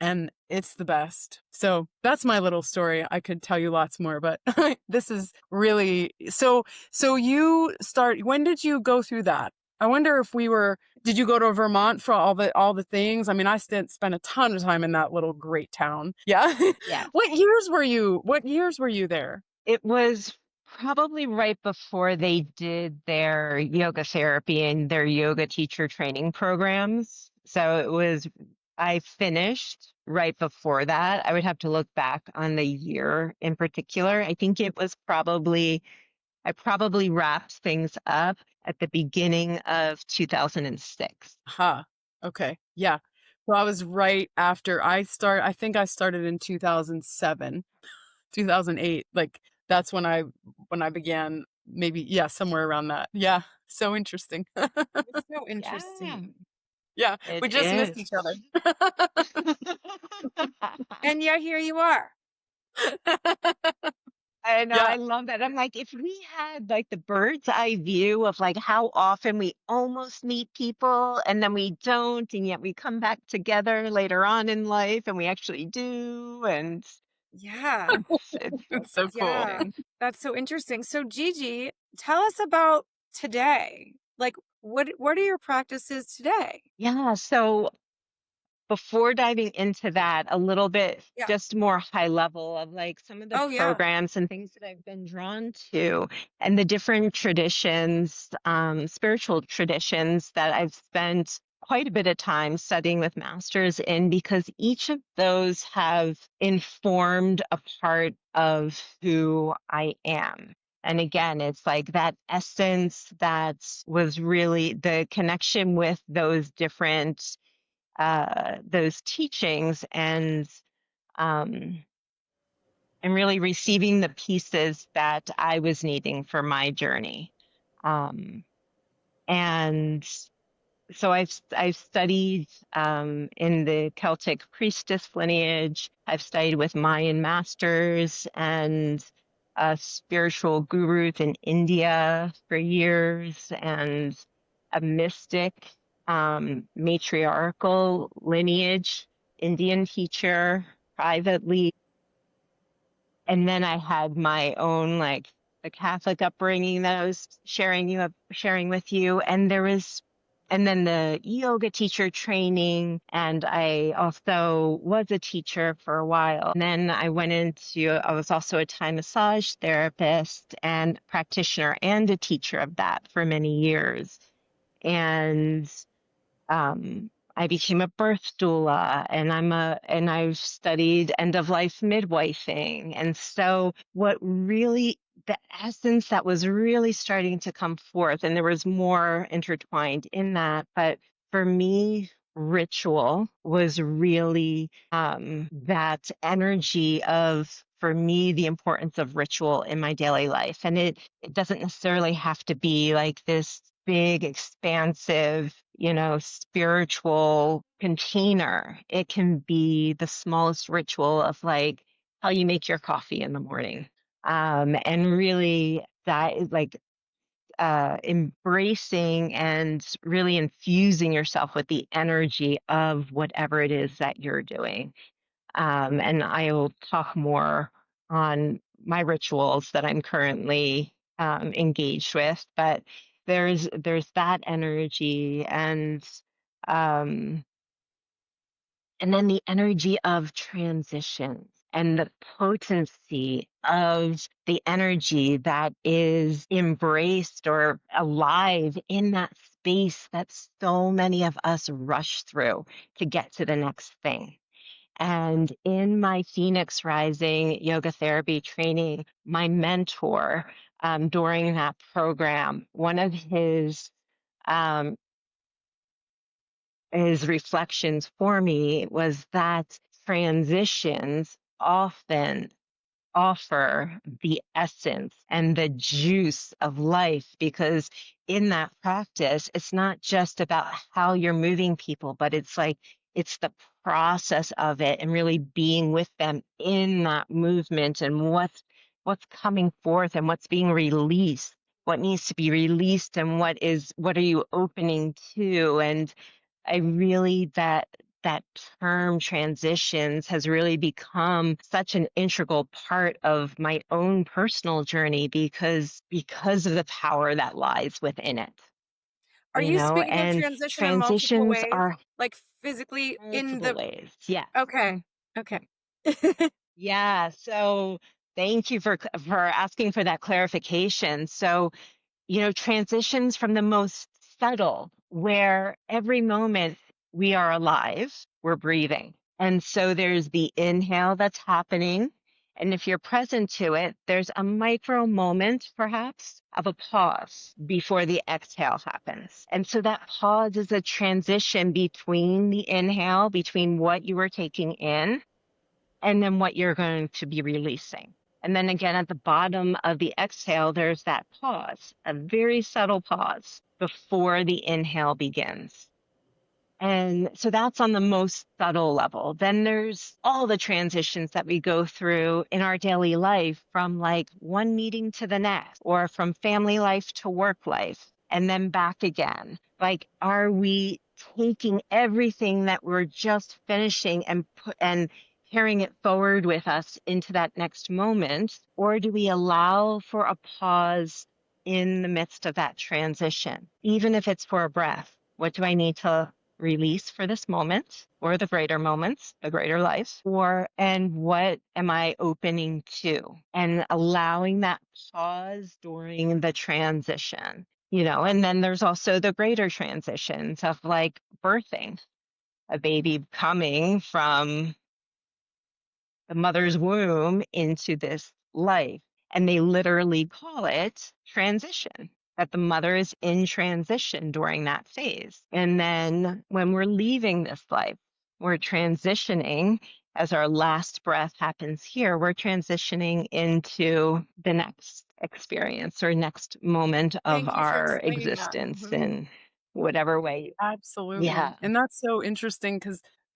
And it's the best. So that's my little story. I could tell you lots more, but this is really so when did you go through that? I wonder if did you go to Vermont for all the things? I mean, I spent a ton of time in that little great town. Yeah. Yeah. What years were you there? It was probably right before they did their yoga therapy and their yoga teacher training programs. I finished right before that. I would have to look back on the year in particular. I think I probably wrapped things up at the beginning of 2006. Huh. Okay. Yeah. So I was right after I think I started in 2007, 2008. Like, that's when I began, maybe, yeah, somewhere around that. Yeah. So interesting. It's so Yeah, interesting. Yeah. it We just missed is. each other. And yeah, here you are. I know, Yeah. I love that. I'm like, if we had like the bird's eye view of like how often we almost meet people and then we don't, and yet we come back together later on in life and we actually do. And Yeah. it's So cool. Yeah. fascinating. That's so interesting. So Gigi, tell us about today. Like, what are your practices today? Yeah. So before diving into that, a little bit Yeah. just more high level of like some of the Oh yeah. programs and things that I've been drawn to and the different traditions, spiritual traditions that I've spent quite a bit of time studying with masters in, because each of those have informed a part of who I am. And again, it's like that essence that was really the connection with those teachings, um, and really receiving the pieces that I was needing for my journey. And so I've studied in the Celtic priestess lineage. I've studied with Mayan masters and spiritual gurus in India for years, and a mystic matriarchal lineage Indian teacher privately. And then I had my own, like, the Catholic upbringing that I was sharing with you. And then the yoga teacher training. And I also was a teacher for a while. And then I was also a Thai massage therapist and practitioner and a teacher of that for many years. And I became a birth doula, and I've studied end of life midwifing. And so the essence that was really starting to come forth, and there was more intertwined in that, but for me, ritual was really that energy of, for me, the importance of ritual in my daily life. And it doesn't necessarily have to be like this big, expansive, spiritual container. It can be the smallest ritual of, like, how you make your coffee in the morning. And really, that is like embracing and really infusing yourself with the energy of whatever it is that you're doing. And I will talk more on my rituals that I'm currently engaged with, but there's that energy, um, and then the energy of transitions and the potency of the energy that is embraced or alive in that space that so many of us rush through to get to the next thing. And in my Phoenix Rising yoga therapy training, my mentor, during that program, one of um, his reflections for me was that transitions often offer the essence and the juice of life, because in that practice, it's not just about how you're moving people, but it's the process of it and really being with them in that movement, and what's coming forth and what's being released, what needs to be released, and what are you opening to. And I really, that term transitions has really become such an integral part of my own personal journey, because of the power that lies within it. Are you speaking of And transition in multiple transitions ways? are Like physically in multiple the ways. Yeah. Okay. Okay. Yeah. So thank you for asking for that clarification. So, transitions from the most subtle, where every moment we are alive, we're breathing. And so there's the inhale that's happening. And if you're present to it, there's a micro moment, perhaps, of a pause before the exhale happens. And so that pause is a transition between the inhale, between what you were taking in, and then what you're going to be releasing. And then again, at the bottom of the exhale, there's that pause, a very subtle pause before the inhale begins. And so that's on the most subtle level. Then there's all the transitions that we go through in our daily life, from like one meeting to the next, or from family life to work life, and then back again. Like, are we taking everything that we're just finishing and carrying it forward with us into that next moment? Or do we allow for a pause in the midst of that transition, even if it's for a breath? What do I need to release for this moment, or the greater moments, the greater life, and what am I opening to, and allowing that pause during the transition, and then there's also the greater transitions of, like, birthing a baby, coming from the mother's womb into this life. And they literally call it transition, that the mother is in transition during that phase. And then when we're leaving this life, we're transitioning. As our last breath happens here, we're transitioning into the next experience or next moment of Thank you for our explaining that. existence. Mhm. whatever way. Absolutely. Yeah. And that's so interesting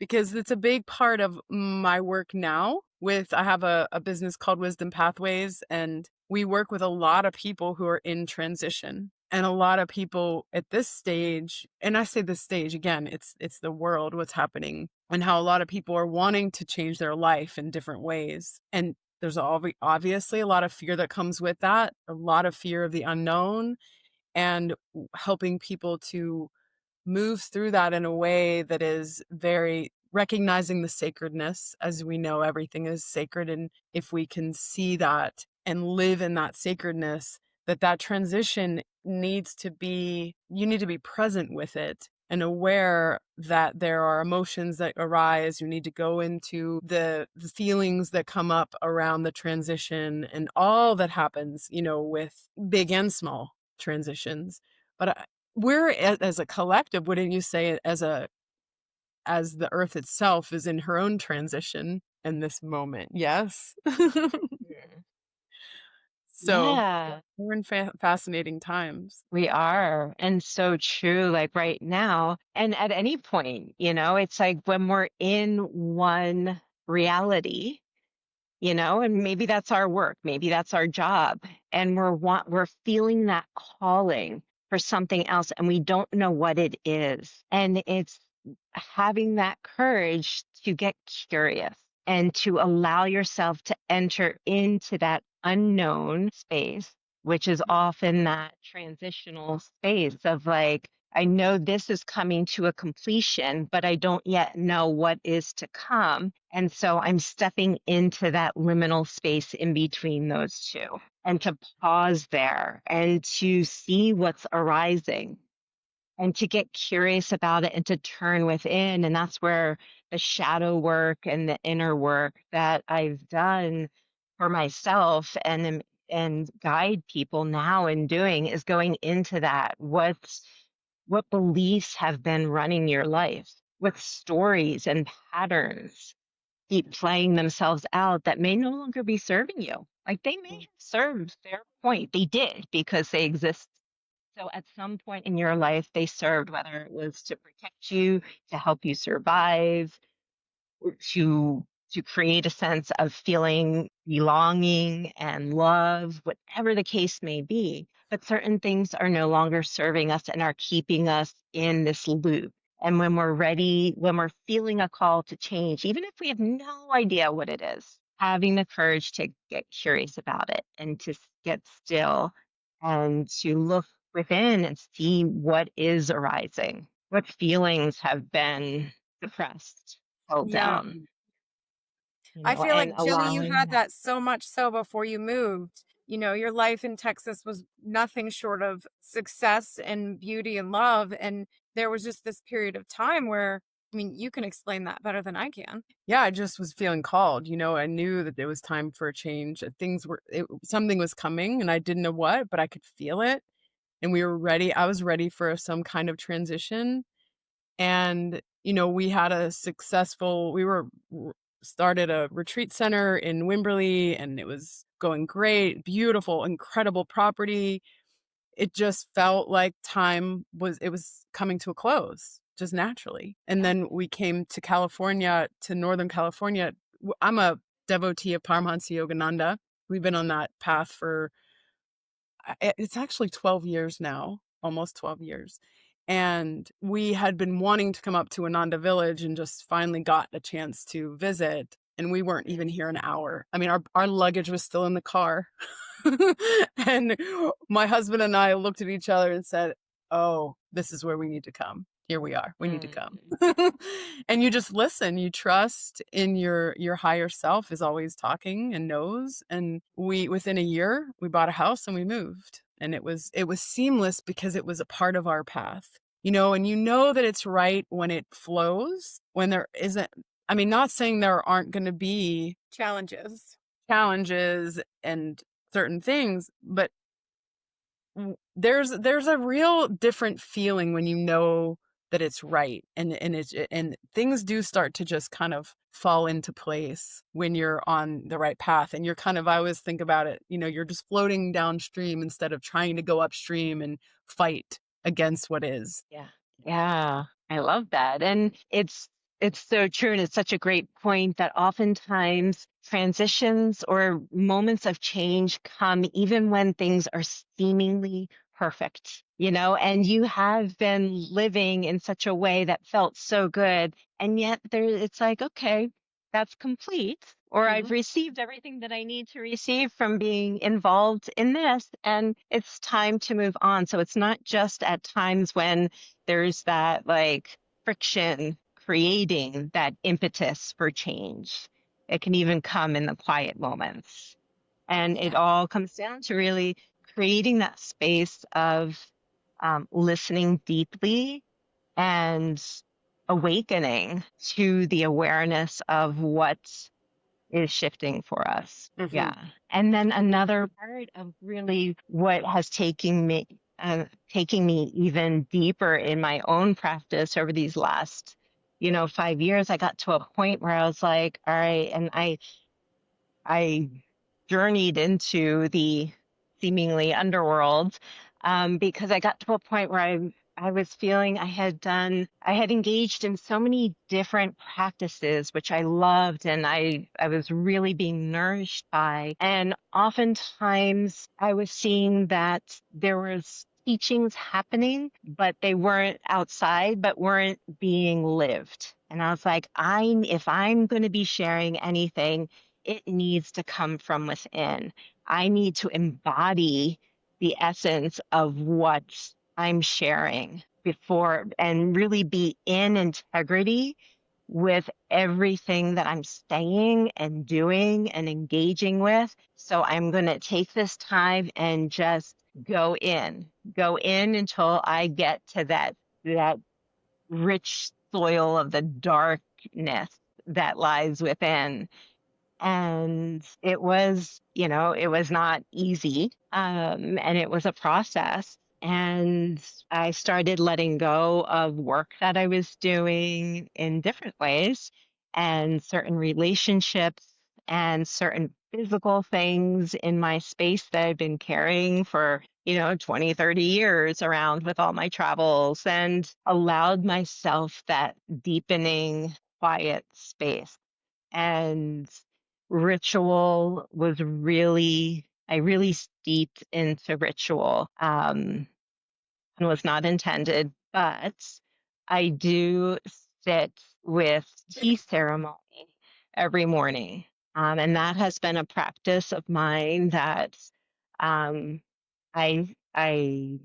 because it's a big part of my work now I have a business called Wisdom Pathways, and we work with a lot of people who are in transition and a lot of people at this stage. And I say this stage again, it's the world, what's happening, and how a lot of people are wanting to change their life in different ways. And there's obviously a lot of fear that comes with that, a lot of fear of the unknown, and helping people to move through that in a way that is very recognizing the sacredness, as we know everything is sacred. And if we can see that and live in that sacredness, that transition needs to be, you need to be present with it and aware that there are emotions that arise. You need to go into the feelings that come up around the transition and all that happens, with big and small transitions. But we're as a collective, wouldn't you say, as the earth itself is in her own transition in this moment? Yes. So Yeah, we're in fascinating times. we are. And so true, like right now, and at any point, it's like when we're in one reality, and maybe that's our work, maybe that's our job, and we're feeling that calling for something else, and we don't know what it is. And it's having that courage to get curious and to allow yourself to enter into that unknown space, which is often that transitional space of like, I know this is coming to a completion, but I don't yet know what is to come. And so I'm stepping into that liminal space in between those two, and to pause there and to see what's arising and to get curious about it and to turn within. And that's where the shadow work and the inner work that I've done for myself and guide people now in doing is going into that. What beliefs have been running your life? What stories and patterns keep playing themselves out that may no longer be serving you? Like they may have served their point. They did because they exist. So at some point in your life, they served, whether it was to protect you, to help you survive, to create a sense of feeling belonging and love, whatever the case may be. But certain things are no longer serving us and are keeping us in this loop. And when we're ready, when we're feeling a call to change, even if we have no idea what it is, having the courage to get curious about it and to get still and to look within and see what is arising, what feelings have been suppressed, held Yeah. down, I feel and like, Jilly, you allowing had that. that so much so before you moved. Your life in Texas was nothing short of success and beauty and love. And there was just this period of time where, I mean, you can explain that better than I can. Yeah, I just was feeling called. I knew that it was time for a change. Something was coming, and I didn't know what, but I could feel it. And we were ready. I was ready for some kind of transition. And, we had started a retreat center in Wimberley, and it was going great, beautiful, incredible property. It just felt like it was coming to a close just naturally. And then we came to California, to Northern California. I'm a devotee of Paramahansa Yogananda. We've been on that path for, it's actually 12 years now, almost 12 years. And we had been wanting to come up to Ananda Village and just finally got a chance to visit. And we weren't even here an hour. I mean, our luggage was still in the car. And my husband and I looked at each other and said, "Oh, this is where we need to come. Here we are. We need to come." And you just listen. You trust in your higher self is always talking and knows. And within a year, we bought a house and we moved. And it was seamless because it was a part of our path. And that it's right when it flows, when there isn't. I mean, not saying there aren't going to be Challenges. and certain things, but there's a real different feeling when that it's right, and things do start to just kind of fall into place when you're on the right path, and I always think about it, you're just floating downstream instead of trying to go upstream and fight against what is. Yeah. Yeah. I love that. And it's so true. And it's such a great point that oftentimes transitions or moments of change come even when things are seemingly perfect, and you have been living in such a way that felt so good. And yet it's like, okay, that's complete. Or I've received everything that I need to receive from being involved in this, and it's time to move on. So it's not just at times when there's that like friction creating that impetus for change. It can even come in the quiet moments. And it all comes down to really creating that space of listening deeply and awakening to the awareness of what is shifting for us. Yeah. And then another part of really what has taking me even deeper in my own practice over these last, 5 years, I got to a point where I was like, all right, and I journeyed into the seemingly underworld, because I got to a point where I was feeling I had engaged in so many different practices, which I loved and I was really being nourished by. And oftentimes I was seeing that there was teachings happening, but they weren't outside, but weren't being lived. And I was like, if I'm going to be sharing anything, it needs to come from within. I need to embody the essence of what I'm sharing before and really be in integrity with everything that I'm saying and doing and engaging with. So I'm going to take this time and just go in until I get to that rich soil of the darkness that lies within. And it was not easy. And it was a process. And I started letting go of work that I was doing in different ways and certain relationships and certain physical things in my space that I've been carrying for, 20, 30 years around with all my travels, and allowed myself that deepening, quiet space. And ritual was I really steeped into ritual, and was not intended, but I do sit with tea ceremony every morning. And that has been a practice of mine that um, I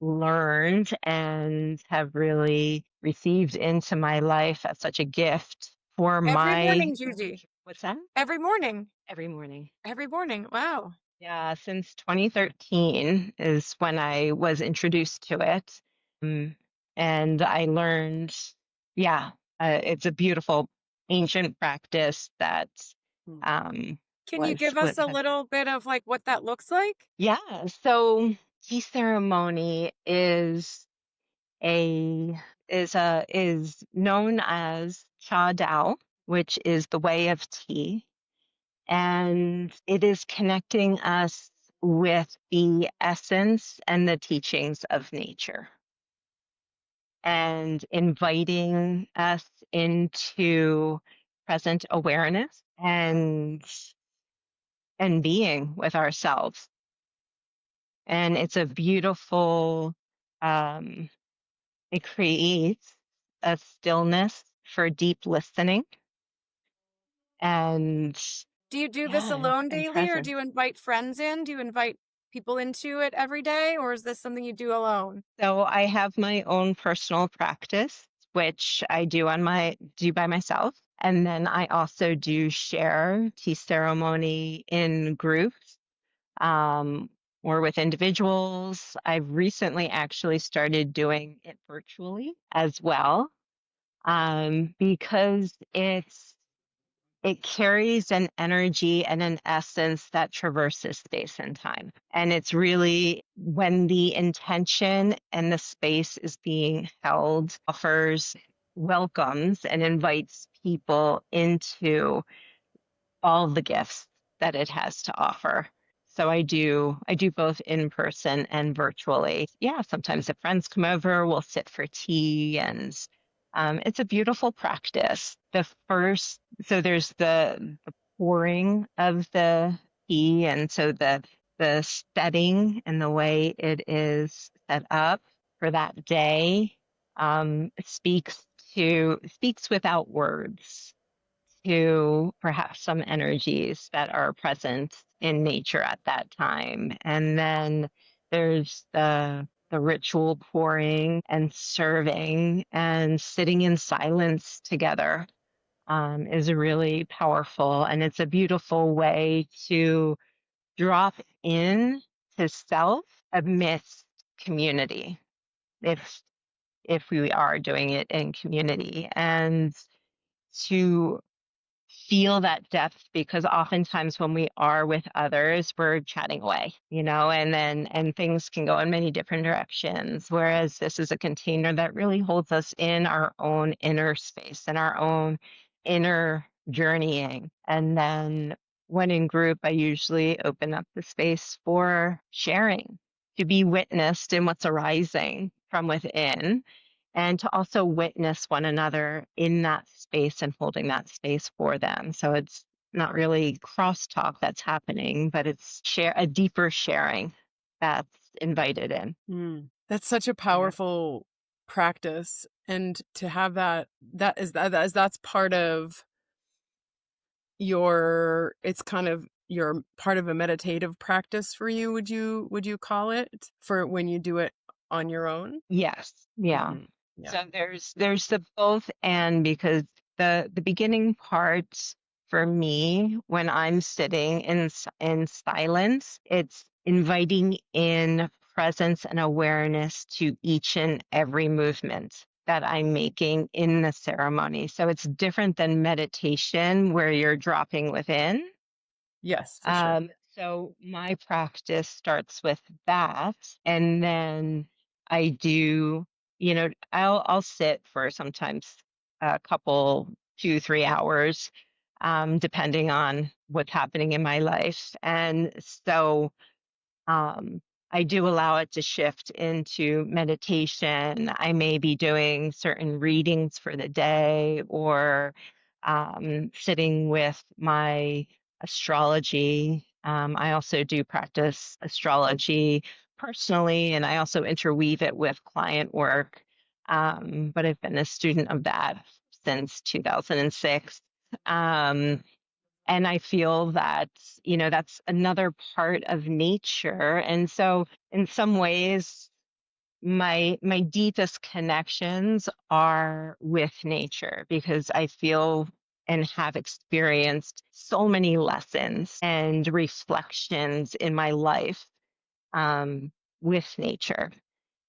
learned and have really received into my life as such a gift for Every my morning, Gigi. what's that? Every morning. Every morning. Every morning. Wow. Yeah, since 2013 is when I was introduced to it. Um, and I learned, yeah, it's a beautiful ancient practice that um, Can you give us what a has, little bit of like what that looks like? yeah. So tea ceremony a is known as Cha Dao, which is the way of tea, and it is connecting us with the essence and the teachings of nature and inviting us into present awareness and being with ourselves. And it's a beautiful it creates a stillness for deep listening and Do you do this yeah, alone and daily, or do presence. you invite friends in? Do you invite people into it every day, or is this something you do alone? So I have my own personal practice, which I do by myself. And then I also do share tea ceremony in groups, um, or with individuals. I've recently actually started doing it virtually as well, because it carries an energy and an essence that traverses space and time. And it's really when the intention and the space is being held, offers, welcomes, and invites people into all the gifts that it has to offer. So I do both in person and virtually. Yeah, sometimes if friends come over, we'll sit for tea, and it's a beautiful practice. So there's the pouring of the tea, and so the setting and the way it is set up for that day speaks without words to perhaps some energies that are present in nature at that time. And then there's the ritual pouring and serving and sitting in silence together is really powerful. And it's a beautiful way to drop in to self amidst community if we are doing it in community, and to feel that depth, because oftentimes when we are with others, we're chatting away, and things can go in many different directions. Whereas this is a container that really holds us in our own inner space and our own inner journeying. And then when in group, I usually open up the space for sharing, to be witnessed in what's arising from within, and to also witness one another in that space and holding that space for them. So it's not really crosstalk that's happening, but it's a deeper sharing that's invited in. That's such a Yeah. powerful practice, and to have that's part of it's kind of your part of a meditative practice for you, would you call it, for when you do it on your own? Yes. Yeah. Yeah. So there's the both, and because the beginning parts for me, when I'm sitting in silence, it's inviting in presence and awareness to each and every movement that I'm making in the ceremony. So it's different than meditation where you're dropping within. Yes, for sure. So my practice starts with that, and then I do, I'll sit for sometimes a couple, 2, 3 hours, depending on what's happening in my life. And so um, I do allow it to shift into meditation. I may be doing certain readings for the day, or sitting with my astrology. I also do practice astrology personally, and I also interweave it with client work. But I've been a student of that since 2006. And I feel that, that's another part of nature. And so in some ways, my deepest connections are with nature, because I feel and have experienced so many lessons and reflections in my life with nature.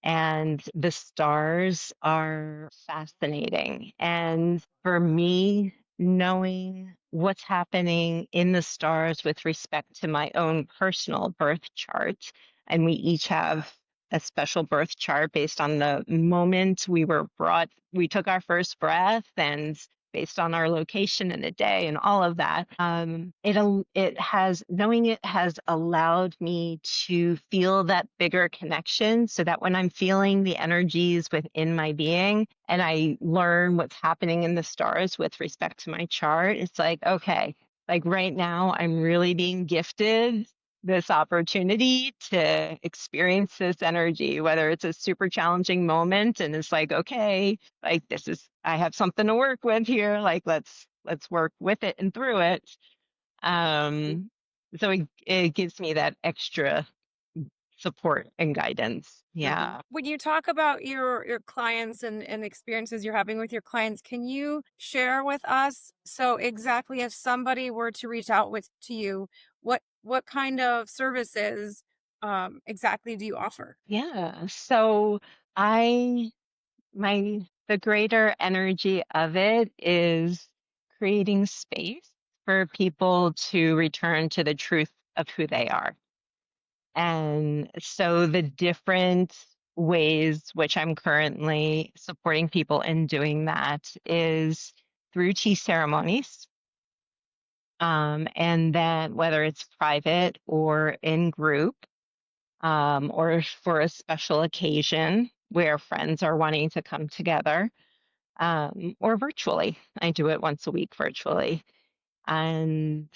And the stars are fascinating. And for me, knowing what's happening in the stars with respect to my own personal birth chart, and we each have a special birth chart based on the moment we took our first breath, and based on our location in the day and all of that. Knowing it has allowed me to feel that bigger connection, so that when I'm feeling the energies within my being and I learn what's happening in the stars with respect to my chart, it's like, okay, like right now I'm really being gifted this opportunity to experience this energy, whether it's a super challenging moment and it's like, okay, like I have something to work with here. Like let's work with it and through it. So it gives me that extra support and guidance. Yeah. When you talk about your clients and experiences you're having with your clients, can you share with us, so exactly if somebody were to reach out to you, what kind of services exactly do you offer? Yeah. So I the greater energy of it is creating space for people to return to the truth of who they are. And so the different ways which I'm currently supporting people in doing that is through tea ceremonies. And then whether it's private or in group, or for a special occasion where friends are wanting to come together, or virtually. I do it once a week virtually. And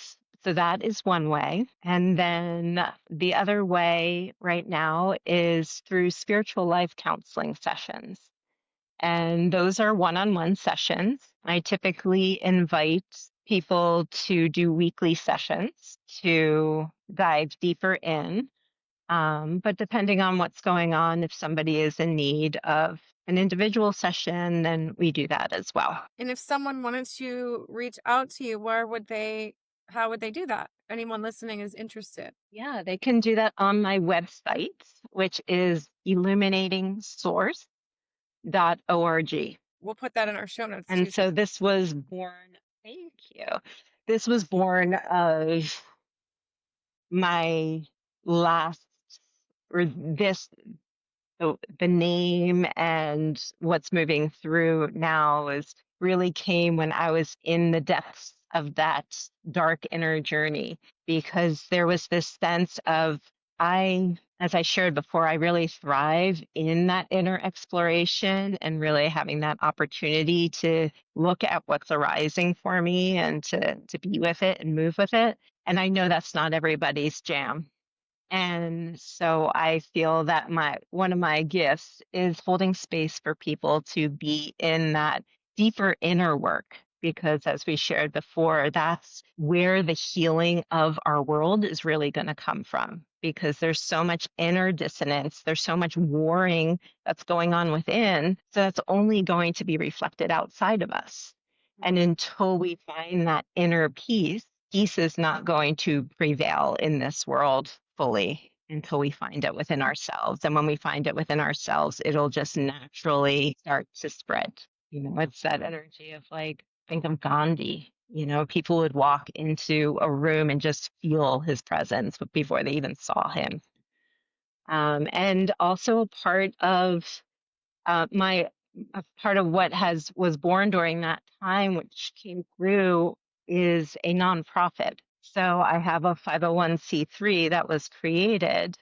so that is one way. And then the other way right now is through spiritual life counseling sessions. And those are one-on-one sessions. I typically invite people to do weekly sessions to dive deeper in. But depending on what's going on, if somebody is in need of an individual session, then we do that as well. And if someone wanted to reach out to you, how would they do that? Anyone listening is interested. Yeah, they can do that on my website, which is illuminatingsource.org. We'll put that in our show notes And too. so this was born, thank you. This was born of my last, or this, the name and what's moving through now is really came when I was in the depths of that dark inner journey, because there was this sense of as I shared before, I really thrive in that inner exploration and really having that opportunity to look at what's arising for me and to be with it and move with it. And I know that's not everybody's jam. And so I feel that one of my gifts is holding space for people to be in that deeper inner work, because as we shared before, that's where the healing of our world is really going to come from, because there's so much inner dissonance, there's so much warring that's going on within, so that's only going to be reflected outside of us. And until we find that inner peace is not going to prevail in this world fully until we find it within ourselves. And when we find it within ourselves, it'll just naturally start to spread. It's that energy of, like, think of Gandhi. People would walk into a room and just feel his presence before they even saw him. And also my a part of what was born during that time, which came through, is a nonprofit. So I have a 501c3 that was created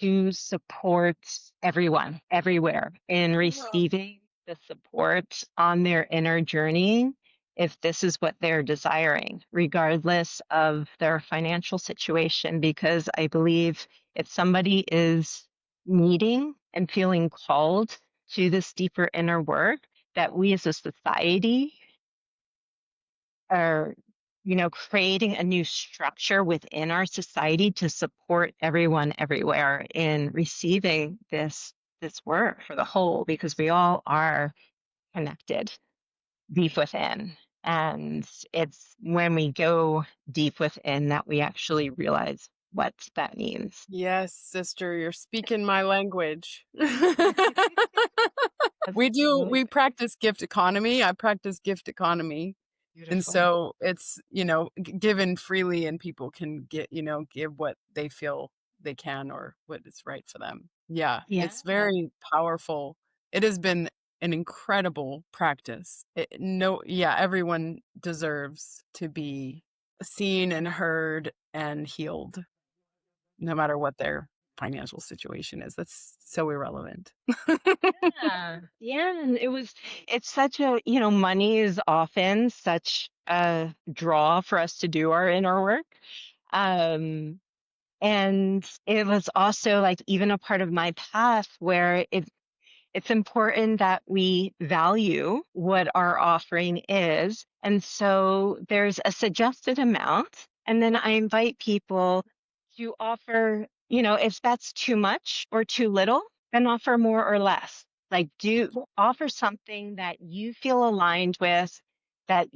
to support everyone, everywhere, in receiving the support on their inner journey, if this is what they're desiring, regardless of their financial situation. Because I believe if somebody is needing and feeling called to this deeper inner work, that we as a society are, creating a new structure within our society to support everyone everywhere in receiving this work for the whole, because we all are connected deep within. And it's when we go deep within that we actually realize what that means. Yes, sister, you're speaking my language. We practice gift economy. I practice gift economy. Beautiful. And so it's, given freely, and people can give what they feel they can or what is right for them. Yeah, it's very powerful. It has been an incredible practice. Everyone deserves to be seen and heard and healed, no matter what their financial situation is. That's so irrelevant. Yeah. And it's such a, money is often such a draw for us to do our inner work. And it was also, like, even a part of my path where it's important that we value what our offering is. And so there's a suggested amount. And then I invite people to offer, if that's too much or too little, then offer more or less. Like, offer something that you feel aligned with, that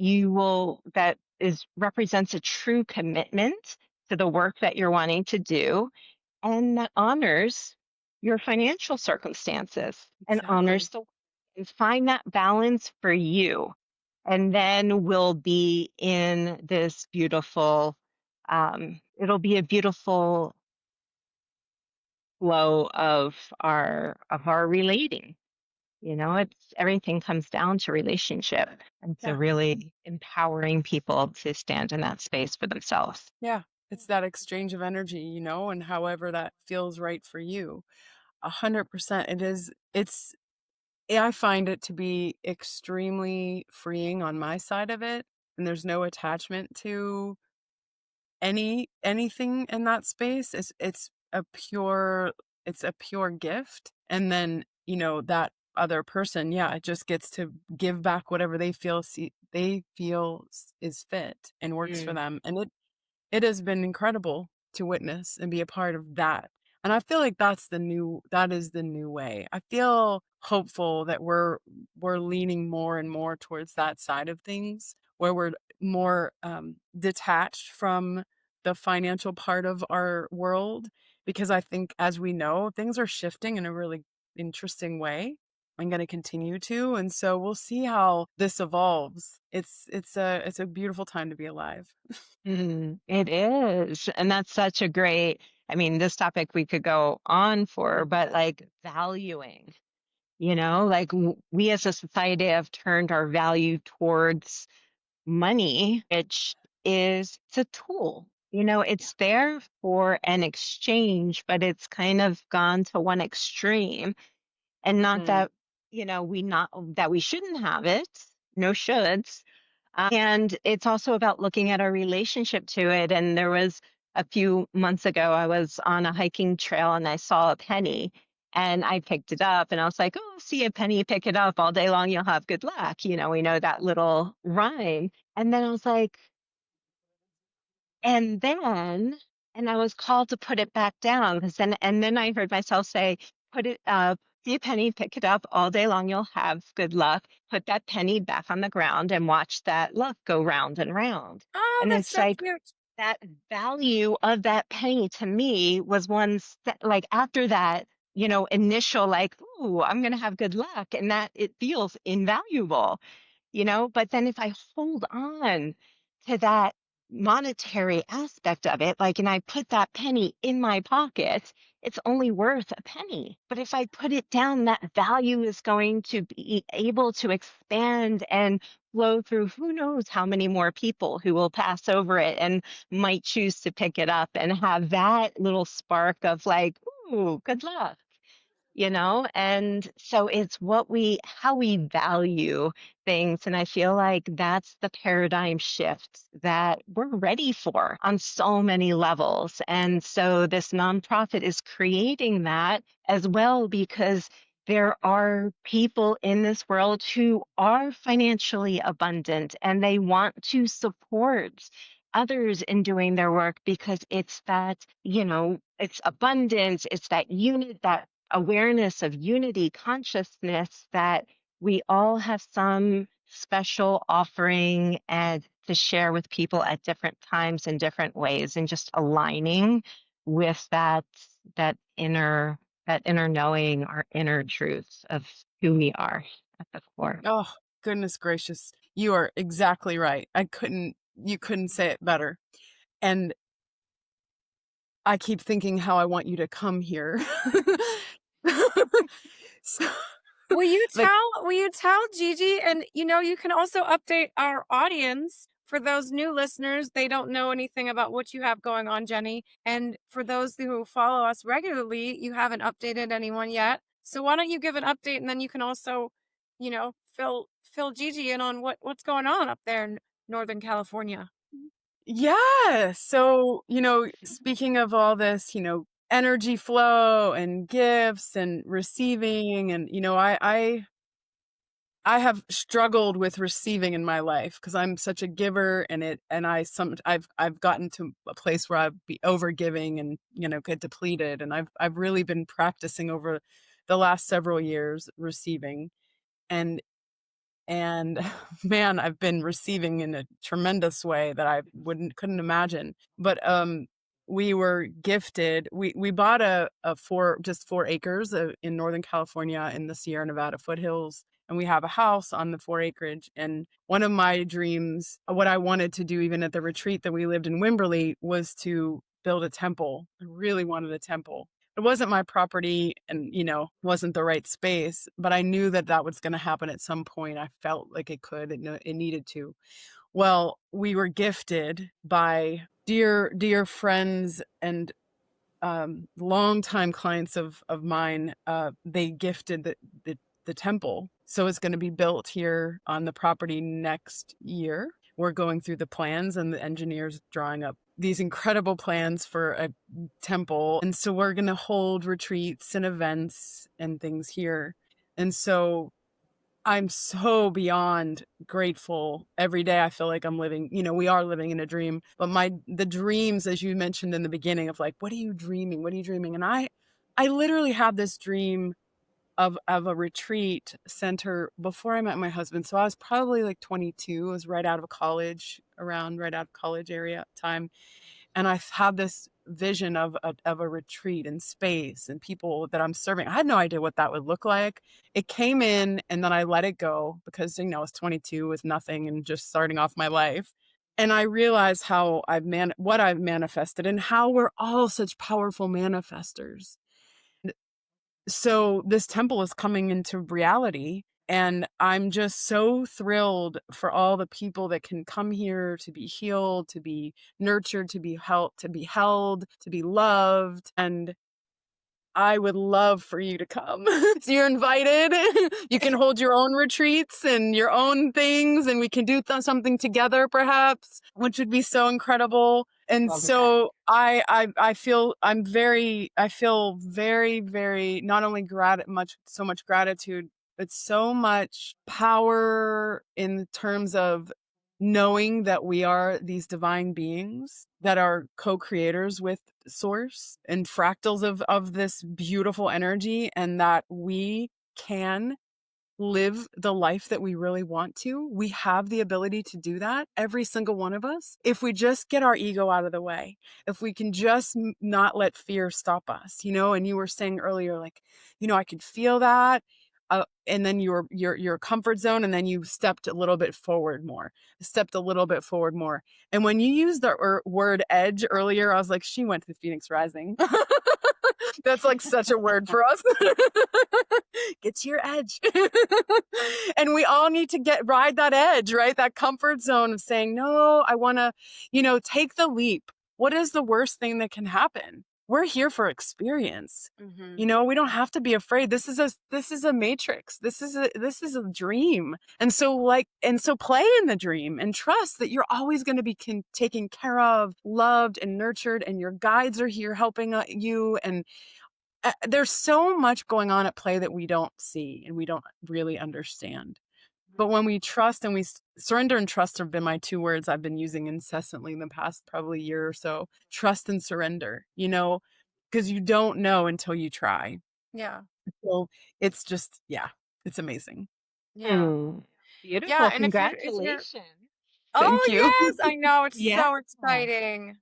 represents a true commitment to the work that you're wanting to do, and that honors your financial circumstances and honors and find that balance for you. And then we'll be in this beautiful, it'll be a beautiful flow of our relating. It's everything comes down to relationship. And so Yeah. really empowering people to stand in that space for themselves. Yeah. It's that exchange of energy, and however that feels right for you. 100%. I find it to be extremely freeing on my side of it. And there's no attachment to anything in that space. It's a pure gift. And then, that other person, yeah, it just gets to give back whatever they feel is fit and works for Mm. them. And it has been incredible to witness and be a part of that. And I feel like that is the new way. I feel hopeful that we're leaning more and more towards that side of things, where we're more detached from the financial part of our world, because I think, as we know, things are shifting in a really interesting way. I'm going to continue to, and so we'll see how this evolves. It's a beautiful time to be alive. It is. And that's such a great, I mean, this topic we could go on for, but like valuing, like we as a society have turned our value towards money, which it's a tool. It's there for an exchange, but it's kind of gone to one extreme. And not Mm. that, we not that we shouldn't have it, no shoulds. And it's also about looking at our relationship to it. And there was a few months ago, I was on a hiking trail and I saw a penny and I picked it up and I was like, oh, see a penny, pick it up all day long, you'll have good luck. We know that little rhyme. And then I was like, and then, and I was called to put it back down and then I heard myself say, put it up, see a penny, pick it up all day long, you'll have good luck. Put that penny back on the ground and watch that luck go round and round. Oh, And that's it's so like cute. that value of that penny to me was like after that, initial like, ooh, I'm going to have good luck. And that it feels invaluable, but then if I hold on to that monetary aspect of it, like, and I put that penny in my pocket, it's only worth a penny. But if I put it down, that value is going to be able to expand and flow through who knows how many more people who will pass over it and might choose to pick it up and have that little spark of like, ooh, good luck. And so it's how we value things. And I feel like that's the paradigm shift that we're ready for on so many levels. And so this nonprofit is creating that as well, because there are people in this world who are financially abundant and they want to support others in doing their work because it's that, it's abundance, it's that unit, that awareness of unity consciousness that we all have some special offering and to share with people at different times in different ways, and just aligning with that inner knowing, our inner truth of who we are at the core. Oh, goodness gracious. You are exactly right. You couldn't say it better. And I keep thinking how I want you to come here. So, like, Will you tell Gigi, and you can also update our audience for those new listeners. They don't know anything about what you have going on, Jenny. And for those who follow us regularly, you haven't updated anyone yet. So why don't you give an update, and then you can also, fill Gigi in on what's going on up there in Northern California. yeah. So, speaking of all this, energy flow and gifts and receiving, and, I have struggled with receiving in my life because I'm such a giver, and I've gotten to a place where I'd be over giving and, get depleted. And I've really been practicing over the last several years receiving. And man, I've been receiving in a tremendous way that I couldn't imagine. But we were gifted. We bought just 4 acres in Northern California in the Sierra Nevada foothills, and we have a house on the 4 acreage. And one of my dreams, what I wanted to do even at the retreat that we lived in Wimberley, was to build a temple. I really wanted a temple. it wasn't my property and, wasn't the right space, but I knew that that was going to happen at some point. I felt like it could, it needed to. Well, we were gifted by dear friends and longtime clients of mine. They gifted the temple, so it's going to be built here on the property next year. We're going through the plans, and the engineers drawing up these incredible plans for a temple, and so we're going to hold retreats and events and things here. And so I'm so beyond grateful. Every day I feel like I'm living, we are living in a dream, but the dreams, as you mentioned in the beginning, of like, what are you dreaming? What are you dreaming? And I literally had this dream of a retreat center before I met my husband. So I was probably like 22. I was right out of college area time. And I had this vision of a retreat in space and people that I'm serving. I had no idea what that would look like. It came in, and then I let it go because, I was 22 with nothing and just starting off my life. And I realized how what I've manifested and how we're all such powerful manifestors. So this temple is coming into reality, and I'm just so thrilled for all the people that can come here to be healed, to be nurtured, to be helped, to be held, to be loved. And I would love for you to come. So you're invited. You can hold your own retreats and your own things, and we can do something together, perhaps, which would be so incredible. And Love that. so I feel very, very, not only so much gratitude, but so much power in terms of knowing that we are these divine beings that are co-creators with source and fractals of this beautiful energy, and that we can live the life that we really want to. We have the ability to do that, every single one of us, if we just get our ego out of the way, if we can just not let fear stop us, and you were saying earlier, like, I could feel that. And then your comfort zone, and then you stepped a little bit forward more. And when you used the word edge earlier, I was like, she went to the Phoenix Rising. That's like such a word for us. Get to your edge. And we all need to ride that edge, right? That comfort zone of saying, no, I want to, take the leap. What is the worst thing that can happen? We're here for experience. Mm-hmm. We don't have to be afraid. This is a matrix. This is a dream. And so play in the dream and trust that you're always going to be taken care of, loved and nurtured, and your guides are here helping you. And there's so much going on at play that we don't see and we don't really understand. But when we trust, and surrender and trust have been my two words I've been using incessantly in the past probably year or so. Trust and surrender, because you don't know until you try. Yeah. So it's just, it's amazing. Yeah. Beautiful. Yeah. And if you're Congratulations. oh Thank you. yes, I know, it's Yeah. so exciting.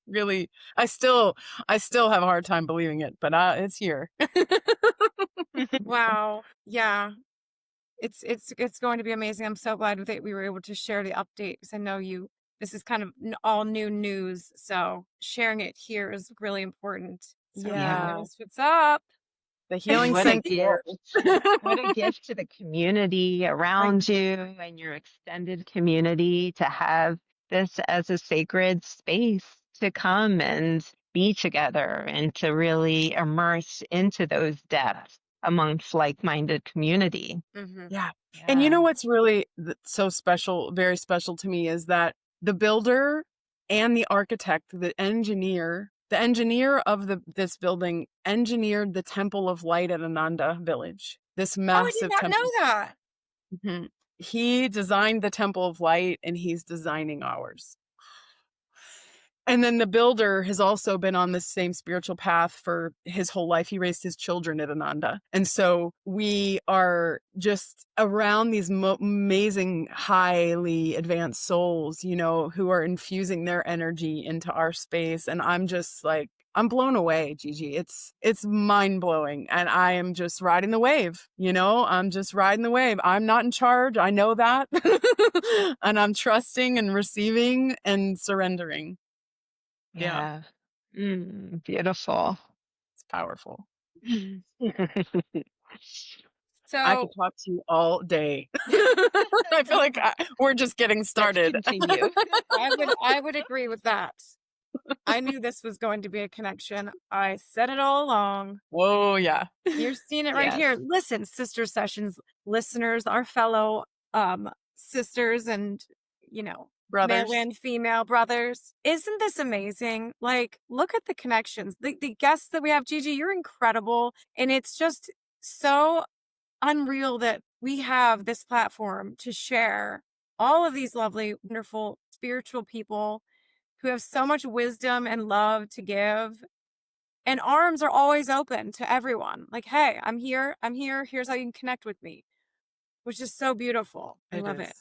Really, I still have a hard time believing it, but it's here. Wow. Yeah. It's going to be amazing. I'm so glad that we were able to share the update, because I know this is kind of all new news. So sharing it here is really important. So everyone knows what's up. The healing What a sanctuary. gift. What a gift to the community around you and your extended community to have this as a sacred space to come and be together and to really immerse into those depths amongst like-minded community. Mm-hmm. Yeah. And what's really so special, very special to me, is that the builder and the architect, the engineer of this building engineered the Temple of Light at Ananda Village. This massive I did not temple. know that. Mm-hmm. He designed the Temple of Light, and he's designing ours. And then the builder has also been on the same spiritual path for his whole life. He raised his children at Ananda. And so we are just around these amazing, highly advanced souls, who are infusing their energy into our space. And I'm just like, I'm blown away, Gigi. It's mind blowing. And I am just riding the wave, I'm just riding the wave. I'm not in charge. I know that. And I'm trusting and receiving and surrendering. Yeah. Beautiful. It's powerful. So I could talk to you all day. I feel like we're just getting started. Let's continue. I would agree with that. I knew this was going to be a connection. I said it all along. Oh, yeah. You're seeing it right Yes. here. Listen, Sister Sessions listeners, our fellow sisters and, Brothers. male and female brothers. Isn't this amazing? Like, look at the connections. The guests that we have, Gigi, you're incredible. And it's just so unreal that we have this platform to share all of these lovely, wonderful, spiritual people who have so much wisdom and love to give. And arms are always open to everyone. Like, hey, I'm here. Here's how you can connect with me, which is so beautiful. I love it.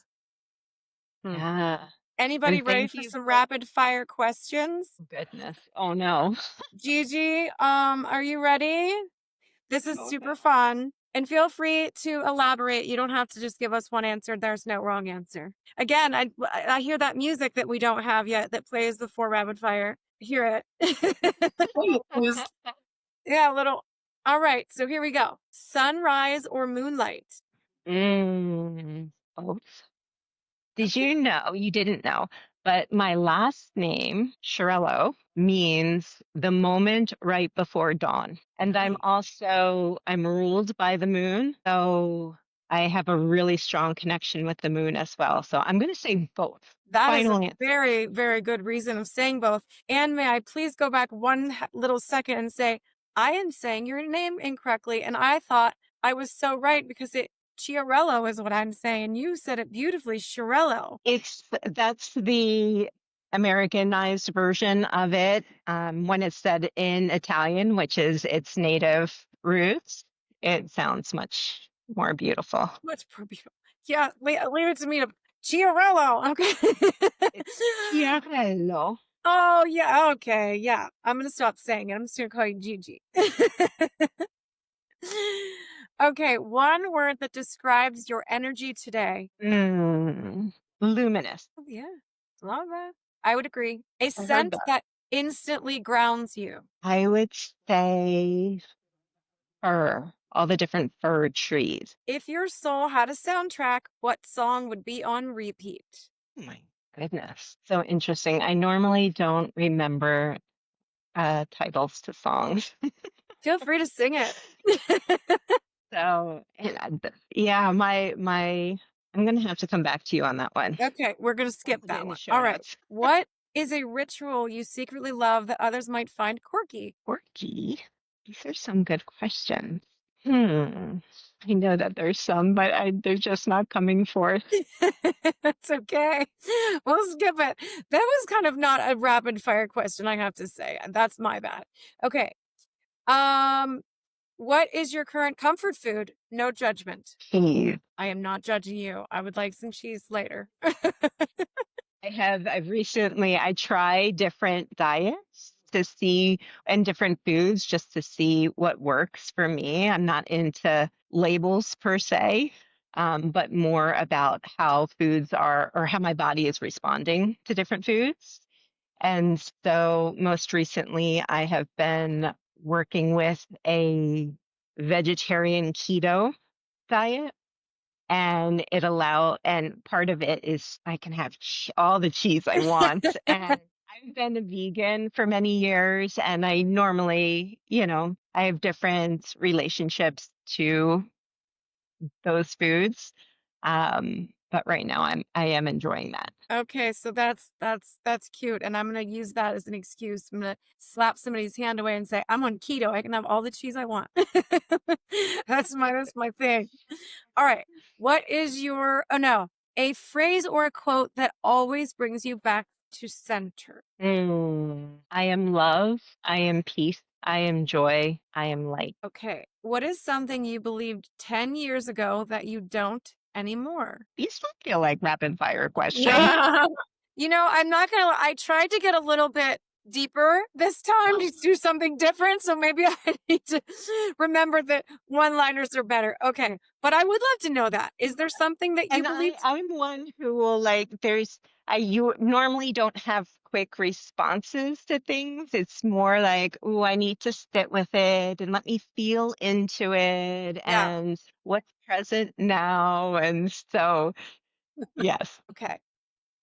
Yeah. Anybody And ready thank for you some for- rapid fire questions? Goodness. Oh no. Gigi, are you ready? This is Oh, super no. fun. And feel free to elaborate. You don't have to just give us one answer. There's no wrong answer. Again, I hear that music that we don't have yet that plays before rapid fire. Hear it. Yeah, a little. All right, so here we go. Sunrise or moonlight? Both. Did you know? You didn't know, but my last name, Chiarello, means the moment right before dawn. And Nice. I'm ruled by the moon. So I have a really strong connection with the moon as well. So I'm going to say both. That is Final a answer. very, very good reason of saying both. And may I please go back one little second and say, I am saying your name incorrectly. And I thought I was so right because Chiarello is what I'm saying. You said it beautifully, Chiarello. That's the Americanized version of it. When it's said in Italian, which is its native roots, it sounds much more beautiful. Much more beautiful. Yeah, leave it to me to Chiarello. Okay. It's Chiarello. Oh, yeah. Okay. Yeah. I'm going to stop saying it. I'm just going to call you Gigi. Okay. One word that describes your energy today. Luminous. Oh, yeah. Love that. I would agree. A heard scent that. that instantly grounds you. I would say fir, all the different fir trees. If your soul had a soundtrack, what song would be on repeat? Oh my goodness. So interesting. I normally don't remember titles to songs. Feel free to sing it. So, yeah, I'm going to have to come back to you on that one. Okay, we're going to skip Put it that in the one. show All right. notes. What is a ritual you secretly love that others might find quirky? Quirky. These are some good questions. I know that there's some, but they're just not coming forth. That's okay. We'll skip it. That was kind of not a rapid fire question, I have to say. That's my bad. Okay. What is your current comfort food? No judgment. Cheese. I am not judging you. I would like some cheese later. I try different diets to see and different foods just to see what works for me. I'm not into labels per se, but more about how foods are or how my body is responding to different foods. And so most recently, I have been working with a vegetarian keto diet. And and part of it is I can have all the cheese I want. And I've been a vegan for many years, and I normally, I have different relationships to those foods. But right now I am enjoying that. Okay, so that's cute, and I'm gonna use that as an excuse. I'm gonna slap somebody's hand away and say, "I'm on keto. I can have all the cheese I want." That's my thing. All right, what is a phrase or a quote that always brings you back to center? I am love. I am peace. I am joy. I am light. Okay, what is something you believed 10 years ago that you don't anymore? These don't feel like rapid fire questions. I'm not gonna. I tried to get a little bit deeper this time to do something different, so maybe I need to remember that one-liners are better. Okay, but I would love to know that. Is there something that you believe? I'm one who will You normally don't have quick responses to things. It's more like, oh, I need to sit with it and let me feel into it Yeah. and what's present now. And so, yes. Okay.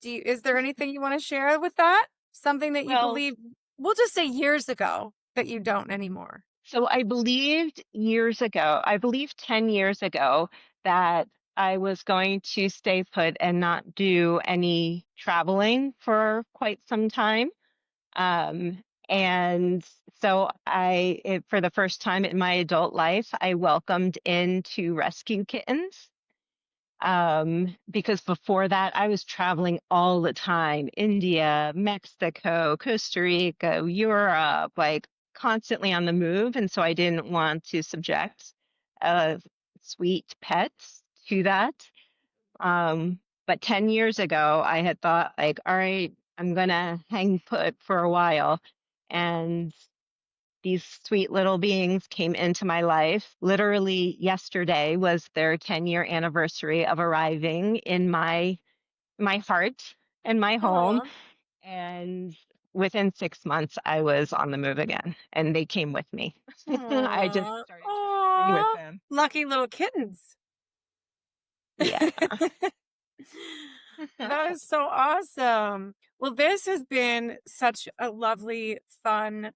Is there anything you want to share with that? Something that you Well, believe, we'll just say years ago, that you don't anymore. so I believed years ago, I believed 10 years ago that I was going to stay put and not do any traveling for quite some time. And so for the first time in my adult life, I welcomed in 2 rescue kittens. Because before that, I was traveling all the time, India, Mexico, Costa Rica, Europe, like constantly on the move. And so I didn't want to subject sweet pets to that. But 10 years ago, I had thought, like, all right, I'm gonna hang put for a while. And these sweet little beings came into my life. Literally yesterday was their 10-year anniversary of arriving in my heart and my home. Aw. And within 6 months, I was on the move again, and they came with me. I just Aw. started traveling with Aw. them. Lucky little kittens. Yeah. That is so awesome. Well, this has been such a lovely, fun,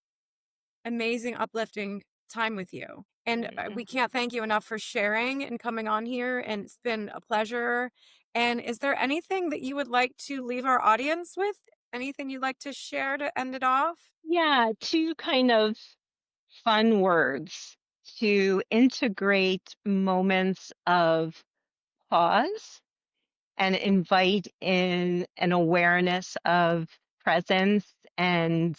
amazing, uplifting time with you. And we can't thank you enough for sharing and coming on here. And it's been a pleasure. And is there anything that you would like to leave our audience with? Anything you'd like to share to end it off? Yeah, 2 kind of fun words to integrate moments of pause and invite in an awareness of presence and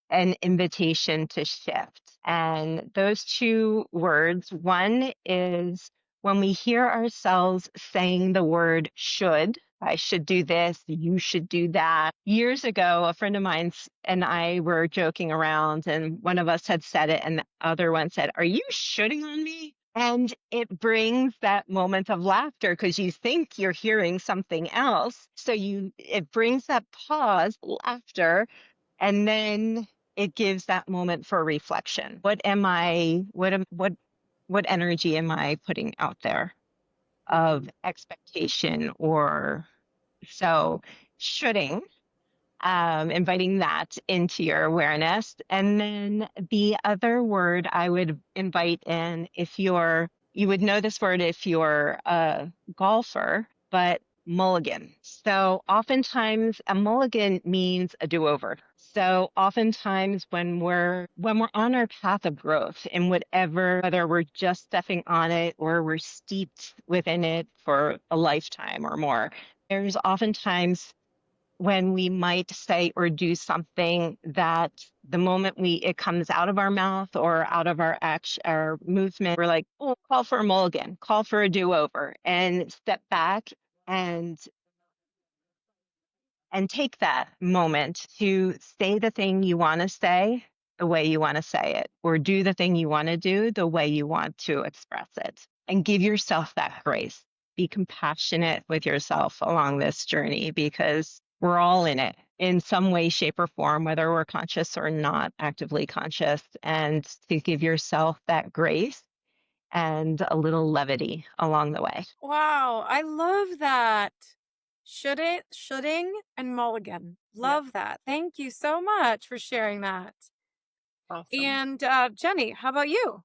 an invitation to shift. And those 2 words, one is when we hear ourselves saying the word should. I should do this, you should do that. Years ago, a friend of mine and I were joking around, and one of us had said it, and the other one said, "Are you shooting on me?" And it brings that moment of laughter because you think you're hearing something else. So it brings that pause, laughter, and then it gives that moment for reflection. What energy am I putting out there of expectation or so shoulding, inviting that into your awareness. And then the other word I would invite in, you would know this word if you're a golfer, but mulligan. So oftentimes a mulligan means a do-over. So oftentimes when we're on our path of growth in whatever, whether we're just stepping on it or we're steeped within it for a lifetime or more, there's oftentimes when we might say or do something that the moment it comes out of our mouth or out of our action, our movement, we're like, oh, call for a mulligan, call for a do-over, and step back and take that moment to say the thing you want to say the way you want to say it, or do the thing you want to do the way you want to express it, and give yourself that grace. Be compassionate with yourself along this journey because we're all in it in some way, shape, or form, whether we're conscious or not actively conscious, and to give yourself that grace and a little levity along the way. Wow, I love that. Shoulding, and mulligan. Yeah. Love that. Thank you so much for sharing that. Awesome. And Jenny, how about you?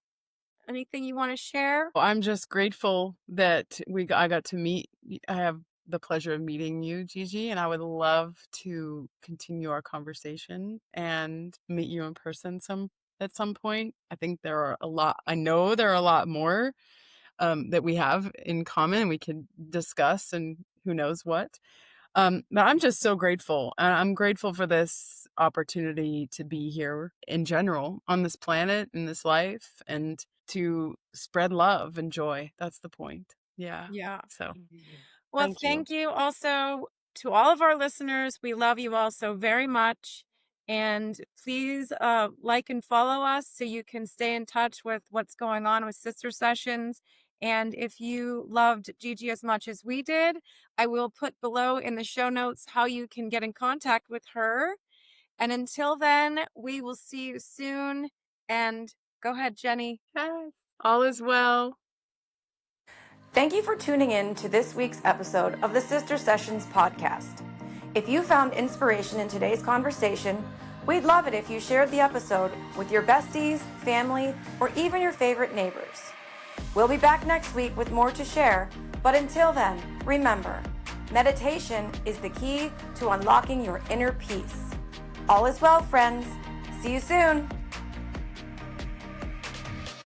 Anything you want to share? Well, I'm just grateful that I got to meet. I have the pleasure of meeting you, Gigi, and I would love to continue our conversation and meet you in person at some point. I think there are a lot. I know there are a lot more that we have in common. We could discuss, and who knows what. But I'm just so grateful. I'm grateful for this opportunity to be here in general on this planet, in this life, and to spread love and joy. That's the point. Yeah. Yeah. So Well, thank you. thank you also to all of our listeners. We love you all so very much. And please like and follow us so you can stay in touch with what's going on with Sister Sessions. And if you loved Gigi as much as we did, I will put below in the show notes how you can get in contact with her. And until then, we will see you soon. And go ahead, Jenny. Yes, all is well. Thank you for tuning in to this week's episode of the Sister Sessions podcast. If you found inspiration in today's conversation, we'd love it if you shared the episode with your besties, family, or even your favorite neighbors. We'll be back next week with more to share, but until then, remember, meditation is the key to unlocking your inner peace. All is well, friends. See you soon.